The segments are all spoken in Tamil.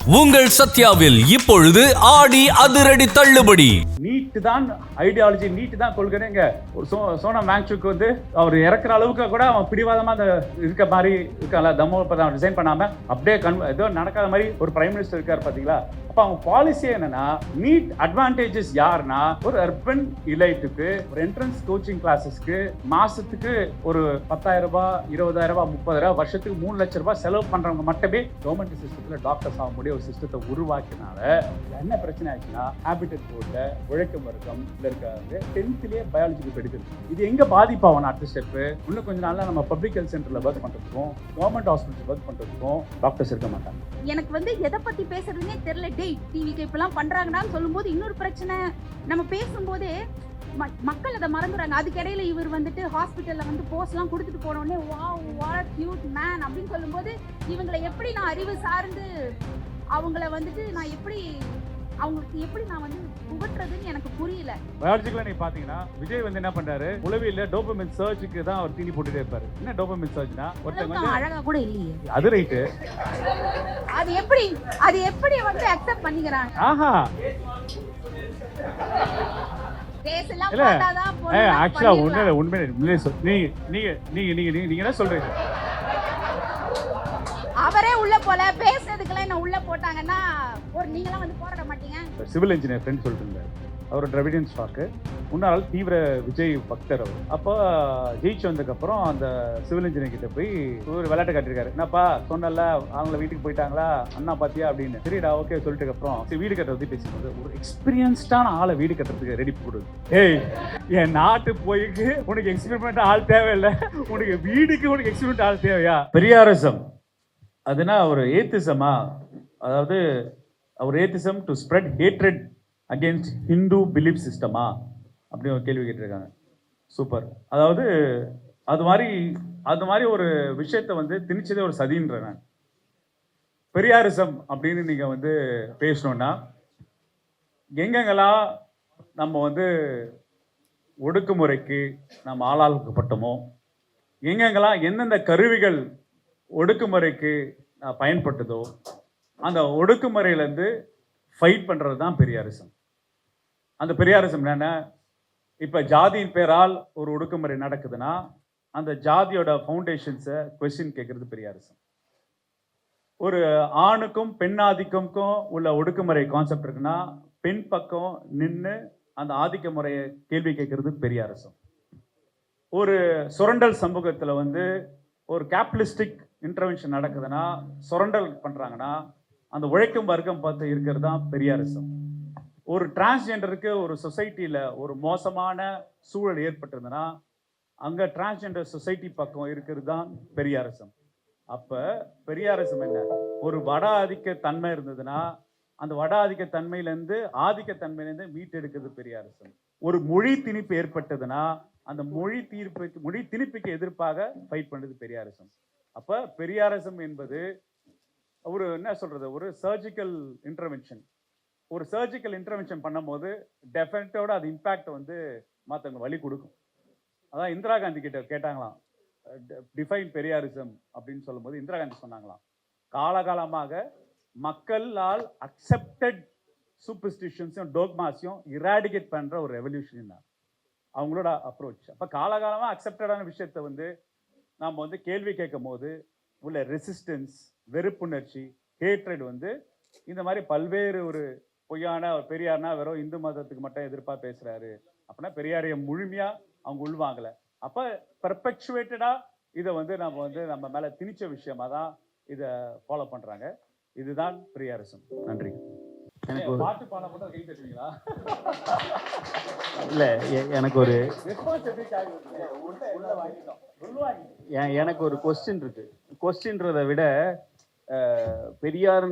உங்கள் சத்யாவில் இப்பொழுது ஆடி அதிரடி தள்ளுபடி. நீட் தான் ஐடியாலஜி, நீட் தான் கொள்கைங்க. சோனம் வாங்சுக் வந்து அவர் இறக்குற அளவுக்கு கூட அவன் பிடிவாதமா அந்த இருக்க மாதிரி இருக்கல, தம்மோபதம் டிசைன் பண்ணாம அப்படியே ஏதோ நடக்காத மாதிரி ஒரு பிரைம் மினிஸ்டர் இருக்காரு பாத்தீங்களா. அப்ப அவங்க பாலிசி என்னன்னா, நீட் அட்வான்டேஜஸ் யாருன்னா, ஒரு அர்பன் இலைட்டுக்கு ஒரு என்ட்ரன்ஸ் கோச்சிங் கிளாஸஸ்க்கு மாசத்துக்கு ஒரு 10,000 ரூபாய், 20,000 ரூபாய், 30,000 வருஷத்துக்கு 3 லட்சம் ரூபாய் செலவு பண்றவங்க மட்டுமே கவர்மெண்ட் சிஸ்டத்துல டாக்டர்ஸ் ஆக முடிய ஒரு சிஸ்டத்தை உருவாக்கினால என்ன பிரச்சனை ஆச்சுன்னா, ஹேபிட்டட் போர்ட்ல உழைக்கும் வர்க்கம் இருக்காங்க 10th பயாலஜிக்கு எடுக்கிறது. இது எங்க பாதிப்பாகும் அடுத்த ஸ்டெப். இன்னும் கொஞ்ச நாள்ல நம்ம பப்ளிக் ஹெல்த் சென்டர்ல ஒர்க் பண்றதுக்கும் கவர்மெண்ட் ஹாஸ்பிட்டல் ஒர்க் பண்றதுக்கும் டாக்டர்ஸ் இருக்க மாட்டாங்க. எனக்கு வந்து எதை பத்தி பேசுறதுன்னே தெரியல. டிவிக்கு இப்பெல்லாம் பண்றாங்கன்னு சொல்லும்போது இன்னொரு பிரச்சனை, நம்ம பேசும்போதே மக்கள் அதை மறந்துடுறாங்க. அதுக்கிடையில இவர் வந்துட்டு ஹாஸ்பிட்டல்ல வந்து போஸ்ட் எல்லாம் கொடுத்துட்டு போனோடனே வாவ் வாட் கியூட் மேன் அப்படின்னு சொல்லும்போது, இவங்களை எப்படி நான் அறிவு சார்ந்து அவங்கள வந்துட்டு நான் அவங்களுக்கு எப்படி நான் வந்து புகட்டுறதுன்னு எனக்கு புரியல. பயாலஜிக்கலா நீ பாத்தீங்கன்னா, விஜய் வந்து என்ன பண்றாரு, உளவியல்ல டோபமைன் சர்ச்சுக்கு தான் அவர் தீனி போட்டுட்டே இருப்பாரு. என்ன டோபமைன் சர்ச்னா, ஒருத்தங்க வந்து அழகா கூட இல்லையே. அது ரைட். அது எப்படி வந்து அக்செப்ட் பண்ணிக்கிறாங்க? ஆஹா கேஸ்லாம் போடாதான் போடா. ஆக்சுவலா உண்மையிலே நீங்க என்ன சொல்றீங்க? அவரே உள்ள போல பேசுறதுக்குலாம் என்ன உள்ள போட்டாங்கன்னா நீங்களாம் வந்து போராட மாட்டீங்க. சிவில் இன்ஜினியர் ஃப்ரெண்ட் சொல்லிட்டு இருந்தாரு. அவர் டிராவிடியன் ஸ்டாக்கு, முன்னாள் தீவிர விஜய் பக்தர் அவர். அப்போ ஜெயிச்சு வந்ததுக்கப்புறம் அந்த சிவில் இன்ஜினியர் கிட்ட போய் ஒரு விளையாட்டு காட்டிருக்காரு. என்னப்பா சொன்னல, அவங்கள வீட்டுக்கு போயிட்டாங்களா, அண்ணா பாத்தியா அப்படின்னு. சரிடா ஓகே சொல்லிட்டு அப்புறம் வீடு கட்டுறது பேசும்போது, ஒரு எக்ஸ்பீரியன்ஸ்டான ஆளை வீடு கட்டுறதுக்கு ரெடி கொடுது. ஏய், என் நாட்டு போயிக்கு உனக்கு எக்ஸ்பெரிமெண்ட் ஆள் தேவையில்லை, உனக்கு வீடுக்கு உனக்கு எக்ஸ்பெரிமெண்ட் ஆள் தேவையா? பெரியாரிசம் அதுனா ஒரு ஏத்திசமா, அதாவது அவர் atheism to spread hatred against Hindu belief சிஸ்டமா அப்படின்னு ஒரு கேள்வி கேட்டிருக்காங்க. சூப்பர். அதாவது அது மாதிரி ஒரு விஷயத்தை வந்து திணிச்சதே ஒரு சதின்ற நான். பெரியாரிசம் அப்படின்னு நீங்க வந்து பேசணும்னா, எங்கெங்கெல்லாம் நம்ம வந்து ஒடுக்குமுறைக்கு நம்ம ஆளாக்கப்பட்டோமோ, எங்கெங்கெல்லாம் எந்தெந்த கருவிகள் ஒடுக்குமுறைக்கு பயன்பட்டதோ, அந்த ஒடுக்குமுறையிலேருந்து ஃபைட் பண்ணுறது தான் பெரியாரிசம். அந்த பெரியாரிசம் என்னென்ன, இப்போ ஜாதியின் பேரால் ஒரு ஒடுக்குமுறை நடக்குதுன்னா, அந்த ஜாதியோட ஃபவுண்டேஷன்ஸை கொஸ்டின் கேட்குறது பெரியாரிசம். ஒரு ஆணுக்கும் பெண்ணாதிக்கமுக்கும் உள்ள ஒடுக்குமுறை கான்செப்ட் இருக்குன்னா, பெண் பக்கம் நின்று அந்த ஆதிக்க முறையை கேள்வி கேட்கறது பெரியாரிசம். ஒரு சுரண்டல் சமூகத்தில் வந்து ஒரு கேபிட்டலிஸ்டிக் இன்டர்வென்ஷன் நடக்குதுன்னா, சுரண்டல் பண்ணுறாங்கன்னா, அந்த உழைக்கும் வர்க்கம் பார்த்து இருக்கிறது தான் பெரியாரிசம். ஒரு டிரான்ஸ்ஜெண்டருக்கு ஒரு சொசைட்டியில் ஒரு மோசமான சூழல் ஏற்பட்டிருந்ததுன்னா, அங்கே டிரான்ஸ்ஜெண்டர் சொசைட்டி பக்கம் இருக்கிறது தான் பெரியாரிசம். அப்போ பெரியாரிசம் என்ன, ஒரு வட ஆதிக்க தன்மை இருந்ததுன்னா, அந்த வட ஆதிக்க தன்மையிலேருந்து ஆதிக்க தன்மையிலேருந்து மீட்டெடுக்கிறது பெரியாரிசம். ஒரு மொழி திணிப்பு ஏற்பட்டதுன்னா, அந்த மொழி திணிப்புக்கு எதிர்ப்பாக ஃபைட் பண்ணுறது பெரியாரிசம். அப்போ பெரியாரிசம் என்பது ஒரு என்ன சொல்றது, ஒரு சர்ஜிக்கல் இன்டர்வென்ஷன். ஒரு சர்ஜிக்கல் இன்டர்வென்ஷன் பண்ணும்போது டெஃபினட்டோட அது இம்பேக்ட் வந்து மற்றவங்க வழி கொடுக்கும். அதான் இந்திரா காந்தி கிட்ட கேட்டாங்களாம், டிஃபைன் பெரியாரிசம் அப்படின்னு சொல்லும்போது இந்திரா காந்தி சொன்னாங்களாம், காலகாலமாக மக்களால் அக்செப்டட் சூப்பர்ஸ்டிஷன்ஸையும் டோக்மாஸையும் இராடிகேட் பண்ற ஒரு ரெவல்யூஷன் தான் அவங்களோட அப்ரோச். அப்போ காலகாலமாக அக்செப்டடான விஷயத்தை வந்து நாம் வந்து கேள்வி கேட்கும் போது உள்ள ரெசிஸ்டன்ஸ், வெறுப்புணர்ச்சி, ஹேட்ரட் வந்து இந்த மாதிரி பல்வேறு ஒரு பொய்யான ஒரு பெரியார்னா வெறும் இந்து மதத்துக்கு மட்டும் எதிர்ப்பாக பேசுறாரு அப்படின்னா, பெரியாரைய முழுமையா அவங்க உள்வாங்கல. அப்போ பெர்பெக்சுவேட்டடா இதை வந்து நம்ம மேல திணிச்ச விஷயமா தான் இதை ஃபாலோ பண்றாங்க. இதுதான் பெரியாரிசம். நன்றி. எனக்கு பாட்டு பாட மட்டும் கை தட்டுவீங்களா? இல்லை, எனக்கு ஒரு கொஸ்டின் இருக்கு. கொஸ்டின்றதை விட பெரியார்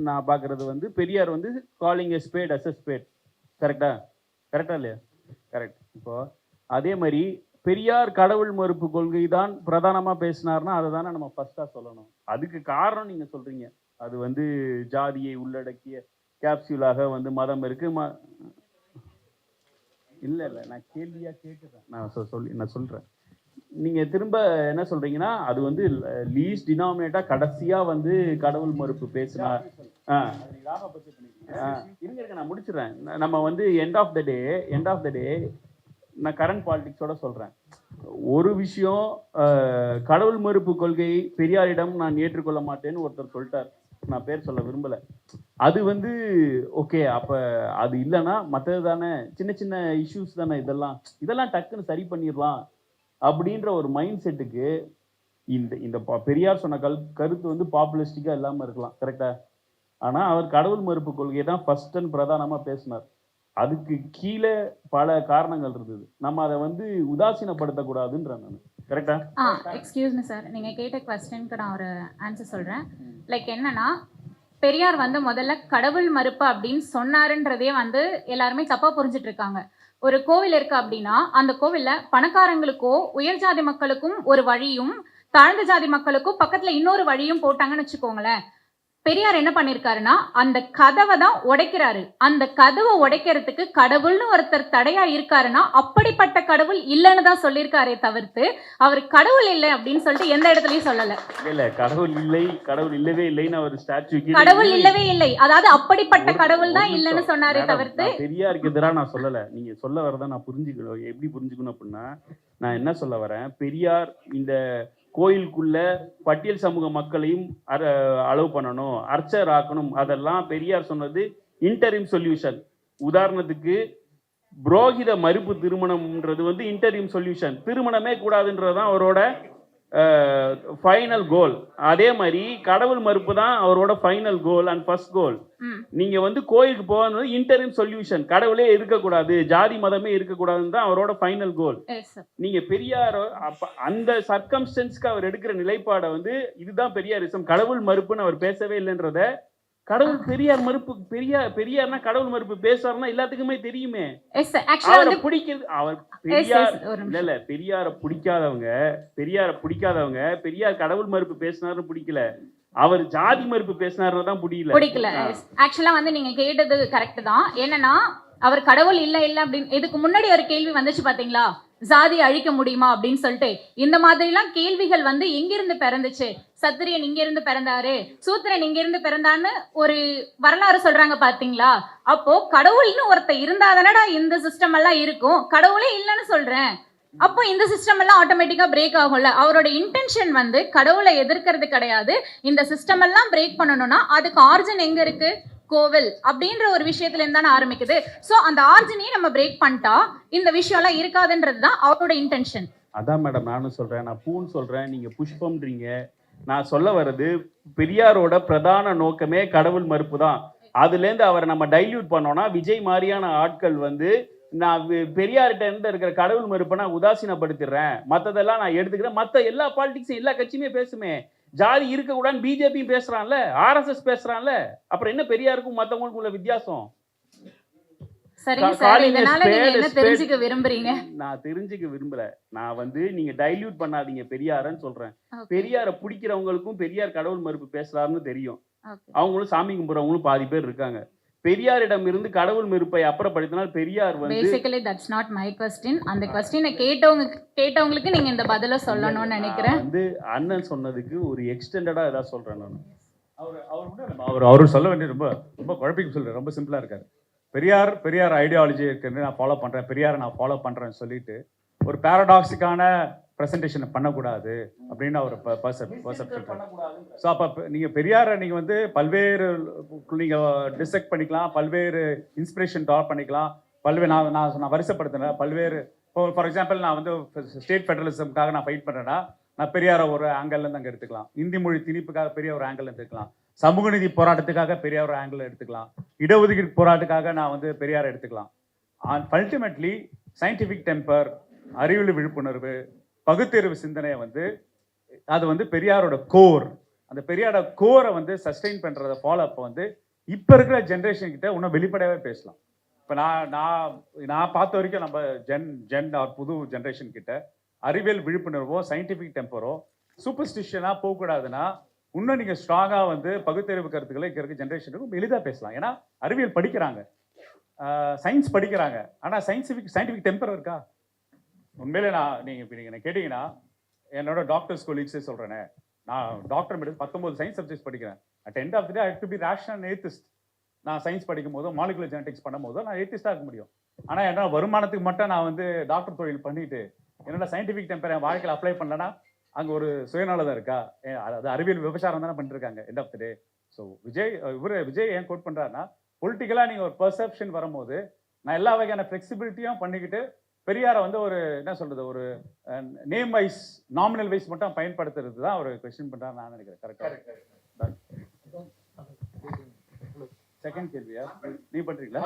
நான் பார்க்கறது வந்து, பெரியார் வந்து calling a spade as a spade. கரெக்டா இல்லையா? கரெக்ட். இப்போ அதே மாதிரி பெரியார் கடவுள் மறுப்பு கொள்கை தான் பிரதானமாக பேசினார்னா அதை தானே நம்ம ஃபர்ஸ்டாக சொல்லணும். அதுக்கு காரணம் நீங்கள் சொல்கிறீங்க, அது வந்து ஜாதியை உள்ளடக்கிய கேப்சியூலாக வந்து மதம் இருக்கு. இல்லை நான் கேள்வியாக கேட்குறேன். நான் சொல்கிறேன். நீங்கள் திரும்ப என்ன சொல்கிறீங்கன்னா, அது வந்து லீஸ்ட் டினாமினேட்டாக கடைசியாக வந்து கடவுள் மறுப்பு பேசினார் இருங்க நான் முடிச்சிடுறேன். நம்ம வந்து எண்ட் ஆஃப் த டே நான் கரண்ட் பாலிடிக்ஸோட சொல்றேன். ஒரு விஷயம், கடவுள் மறுப்பு கொள்கை பெரியாரிடம் நான் ஏற்றுக்கொள்ள மாட்டேன்னு ஒருத்தர் சொல்லிட்டார். நான் பேர் சொல்ல விரும்பல. அது வந்து ஓகே, அப்ப அது இல்லைன்னா மற்றது தானே, சின்ன சின்ன இஷ்யூஸ் தானே, இதெல்லாம் டக்குன்னு சரி பண்ணிடலாம் அப்படின்ற ஒரு மைண்ட் செட்டுக்கு இந்த பெரியார் சொன்ன கருத்து வந்து பாப்புலிஸ்டிக்கா இல்லாம இருக்கலாம், கரெக்டா? ஆனா அவர் கடவுள் மறுப்பு கொள்கையை தான் ஃபர்ஸ்ட் அண்ட் பிரதானமா பேசினார். அதுக்கு கீழே பல காரணங்கள் இருந்தது. நம்ம அதை வந்து உதாசீனப்படுத்தக்கூடாதுன்ற நான், கரெக்டா? எக்ஸ்கியூஸ் மீ சார், நீங்க கேட்ட क्वेश्चनக்கு நான் ஒரு ஆன்சர் சொல்றேன். லைக் என்னன்னா, பெரியார் வந்து முதல்ல கடவுள் மறுப்பு அப்படின்னு சொன்னாருன்றதே வந்து எல்லாருமே தப்பா புரிஞ்சிட்டு இருக்காங்க. ஒரு கோவில் இருக்கு அப்படின்னா அந்த கோவில்ல பணக்காரங்களுக்கோ உயர் ஜாதி மக்களுக்கும் ஒரு வழியும் தாழ்ந்த ஜாதி மக்களுக்கும் பக்கத்துல இன்னொரு வழியும் போட்டாங்கன்னு வச்சுக்கோங்களேன். பெரியார் என்ன பண்ணிருக்காருன்னா அந்த கதவை தான் உடைக்கிறாரு. அந்த கதவை உடைக்கிறதுக்கு கடவுள்னு ஒருத்தர் தடையா இருக்காருன்னா அப்படிப்பட்ட கடவுள் இல்லைன்னு தான் சொல்லியிருக்காரே தவிர்த்து அவர் கடவுள் இல்லை அப்படின்னு சொல்லிட்டு எந்த இடத்துலயும் சொல்லல. இல்ல கடவுள் இல்லவே இல்லைன்னு அவர் ஸ்டாச்சு கடவுள் இல்லவே இல்லை, அதாவது அப்படிப்பட்ட கடவுள் தான் இல்லைன்னு சொன்னாரே தவிர்த்து பெரியாருக்கு எதிராக நான் சொல்லல. நீங்க சொல்ல வரதான் நான் புரிஞ்சுக்கணும். எப்படி புரிஞ்சுக்கணும் அப்படின்னா, நான் என்ன சொல்ல வரேன், பெரியார் இந்த கோயிலுக்குள்ள பட்டியல் சமூக மக்களையும் அலோவ் பண்ணணும், அர்ச்சர் ஆக்கணும், அதெல்லாம் பெரியார் சொன்னது இன்டரிம் சொல்யூஷன். உதாரணத்துக்கு புரோகித மறுப்பு திருமணம்ன்றது வந்து இன்டரிம் சொல்யூஷன். திருமணமே கூடாதுன்றதுதான் அவரோட ஃபைனல் கோல். அதே மாதிரி கடவுள் மறுப்பு தான் அவரோட final goal and first goal. நீங்க வந்து கோயிலுக்கு போகிறது இன்டரிம் சொல்யூஷன். கடவுளே இருக்கக்கூடாது, ஜாதி மதமே இருக்கக்கூடாதுன்னு தான் அவரோட ஃபைனல் கோல். நீங்க பெரியார் அந்த சர்க்கம்ஸ்டன்ஸ்க்கு அவர் எடுக்கிற நிலைப்பாடை வந்து இதுதான் பெரியாரிசம். கடவுள் மறுப்புன்னு அவர் பேசவே இல்லைன்றத, கடவுள் பெரியார் மறுப்பு, பெரியார்னா கடவுள் மறுப்பு பேசுறாருன்னா எல்லாத்துக்குமே தெரியுமே. அவரை பிடிக்கிறது, அவர் பெரியார் இல்ல பெரியாரை பிடிக்காதவங்க பெரியார் கடவுள் மறுப்பு பேசினாருன்னு பிடிக்கல, அவர் ஜாதி மறுப்பு பேசினாருன்னு தான் பிடிக்கல. ஆக்சுவலா வந்து நீங்க கேட்டது கரெக்ட் தான். என்னன்னா அவர் கடவுள் இல்ல அப்படின்னு இதுக்கு முன்னாடி ஒரு கேள்வி வந்துச்சு பாத்தீங்களா, ஜாதி அழிக்க முடியுமா அப்படின்னு சொல்லிட்டு. இந்த மாதிரி எல்லாம் கேள்விகள் வந்து எங்கிருந்து பிறந்துச்சு, சத்திரியன் இங்க இருந்து பிறந்தாரு, சூத்திரன் இங்க இருந்து பிறந்தான்னு ஒரு வரலாறு சொல்றாங்க பாத்தீங்களா. அப்போ கடவுள்னு ஒருத்தர் இருந்தாதானடா இந்த சிஸ்டம் எல்லாம் இருக்கும். கடவுளே இல்லைன்னு சொல்றேன், அப்போ இந்த சிஸ்டம் எல்லாம் ஆட்டோமேட்டிக்கா பிரேக் ஆகும்ல. அவரோட இன்டென்ஷன் வந்து கடவுளை எதிர்க்கிறது கிடையாது. இந்த சிஸ்டம் எல்லாம் பிரேக் பண்ணணும்னா அதுக்கு ஆரிஜின் எங்க இருக்கு, கோவில் அப்படின்ற ஒரு விஷயத்துல இருந்து தானே ஆரம்பிக்குது. சோ அந்த ஆரிஜினையே நம்ம பிரேக் பண்ணிட்டா இந்த விஷயம் எல்லாம் இருக்காதுன்றது தான் அவரோட இன்டென்ஷன். அதான் மேடம் நானும் சொல்றேன், நான் பூன்னு சொல்றேன், நீங்க புஷ்பம்ன்றீங்க. நான் சொல்ல வர்றது பெரியாரோட பிரதான நோக்கமே கடவுள் மறுப்பு தான். அதுல இருந்து அவரை நம்ம டைல்யூட் பண்ணோம்னா விஜய் மாதிரியான ஆட்கள் வந்து நான் பெரியார்கிட்ட இருந்து இருக்கிற கடவுள் மறுப்பை நான் உதாசீனப்படுத்திடுறேன், மற்றதெல்லாம் நான் எடுத்துக்கிறேன், மற்ற எல்லா பாலிடிக்ஸும் எல்லா கட்சியுமே பேசுமே, ஜாதி இருக்கக்கூடாதுன்னு பிஜேபியும் பேசுறான்ல, ஆர்எஸ்எஸ் பேசுறான்ல, அப்புறம் என்ன பெரியாருக்கும் மற்றவங்களுக்கும் உள்ள வித்தியாசம்? தெரிஞ்சுக்க விரும்புறீங்க? நான் தெரிஞ்சுக்க விரும்பல. நான் வந்து நீங்க டைல்யூட் பண்ணாதீங்க பெரியாரன்னு சொல்றேன். பெரியாரை பிடிக்கிறவங்களுக்கும் பெரியார் கடவுள் மறுப்பு பேசுறாருன்னு தெரியும். அவங்களும் சாமி கும்பிடுறவங்களும் பாதி பேர் இருக்காங்க. பெரியாரிடம் இருந்து கடவுள் மறுப்பை அப்புறப்படுத்தினால் பெரியார் வந்து basically that's not my question. அந்த क्वेश्चन கேட்டவங்களுக்கு நீங்க இந்த பதில சொல்லணும்னு நினைக்கிறேன். வந்து அண்ணன் சொன்னதுக்கு ஒரு எக்ஸ்டெண்டடா ஏதாவது சொல்றேன் நான். அவர் சொல்ல வேண்டிய ரொம்ப குழப்பிக்க சொல்றேன். ரொம்ப சிம்பிளா இருக்காரு. பெரியார் ஐடியாலஜி இருக்குன்னு நான் ஃபாலோ பண்றேன், பெரியாரை நான் ஃபாலோ பண்றேன்னு சொல்லிட்டு ஒரு பாரடாக்ஸிக்கான ப்ரெசன்டேஷன் பண்ணக்கூடாது அப்படின்னு அவர் பர்செப்ஷன். ஸோ அப்போ நீங்கள் பெரியாரை நீங்கள் வந்து பல்வேறு நீங்கள் டிசெக்ட் பண்ணிக்கலாம், பல்வேறு இன்ஸ்பிரேஷன் ட்ரா பண்ணிக்கலாம், பல்வேறு நான் வரிசைப்படுத்தினேன் பல்வேறு. ஃபார் எக்ஸாம்பிள் நான் வந்து ஸ்டேட் ஃபெடரலிசம்காக நான் ஃபைட் பண்ணுறேன்னா நான் பெரியாரை ஒரு ஆங்கிள்லேருந்து அங்கே எடுத்துக்கலாம், இந்தி மொழி திணிப்புக்காக பெரிய ஒரு ஆங்கிள் எடுத்துக்கலாம், சமூக நீதி போராட்டத்துக்காக பெரியார் ஒரு ஆங்கிள் எடுத்துக்கலாம், இடஒதுக்கீடு போராட்டத்துக்காக நான் வந்து பெரியாரை எடுத்துக்கலாம். அல்டிமேட்லி சயின்டிஃபிக் டெம்பர், அறிவியல் விழிப்புணர்வு, பகுத்தறிவு சிந்தனையை வந்து அது வந்து பெரியாரோட கோர். அந்த பெரியாரோட கோரை வந்து சஸ்டெயின் பண்ணுறத ஃபாலோ அப்போ வந்து இப்போ இருக்கிற ஜென்ரேஷன் கிட்ட இன்னும் வெளிப்படையாகவே பேசலாம். இப்போ நான் பார்த்த வரைக்கும் நம்ம புது ஜென்ரேஷன் கிட்ட அறிவியல் விழிப்புணர்வோ சயின்டிஃபிக் டெம்பரோ சூப்பர்ஸ்டிஷனாக போகக்கூடாதுன்னா இன்னும் நீங்கள் ஸ்ட்ராங்காக வந்து பகுத்தறிவு கருத்துக்களை இங்கே இருக்க ஜென்ரேஷனுக்கும் எளிதாக பேசலாம். ஏன்னா அறிவியல் படிக்கிறாங்க, சயின்ஸ் படிக்கிறாங்க, ஆனால் சயின்டிஃபிக் டெம்பர் இருக்கா? உண்மையிலே நீங்கள் கேட்டிங்கன்னா என்னோட டாக்டர்ஸ் கொலீக்ஸே சொல்கிறேனே, நான் டாக்டர் மெடிசன் 19 சயின்ஸ் சப்ஜெக்ட்ஸ் படிக்கிறேன், at end of the day I to be rational atheist. நான் சயின்ஸ் படிக்கும் போதோ மாலிகுலர் ஜெனடிக்ஸ் பண்ணும் போதோ நான் ஏத்திஸ்டாக இருக்க முடியும். ஆனால் என்ன வருமானத்துக்கு மட்டும் நான் வந்து டாக்டர் தொழில் பண்ணிட்டு என்னோட சயின்டிஃபிக் டெம்பர் என் வாழ்க்கையில் அப்ளை பண்ணலன்னா அங்கே ஒரு சுயநலதம் இருக்கா? அது அறிவியல் விபச்சாரம் தானே பண்ணிட்டு இருக்காங்க end of the day. So Vijay ஏன் கோட் பண்ணுறாருன்னா, பொலிட்டிக்கலாக நீங்கள் ஒரு பெர்செப்ஷன் வரும்போது நான் எல்லா வகையான ஃப்ளெக்சிபிலிட்டியும் பண்ணிக்கிட்டு பெரியாரை வந்து ஒரு என்ன சொல்றது, ஒரு நேம் வைஸ் நாமினல் வைஸ் மட்டும் பயன்படுத்துறது தான் ஒரு கொஸ்டின் பண்றாரு நான் நினைக்கிறேன். கரெக்டா? செகண்ட் கேள்வியா நீ பண்றீங்களா?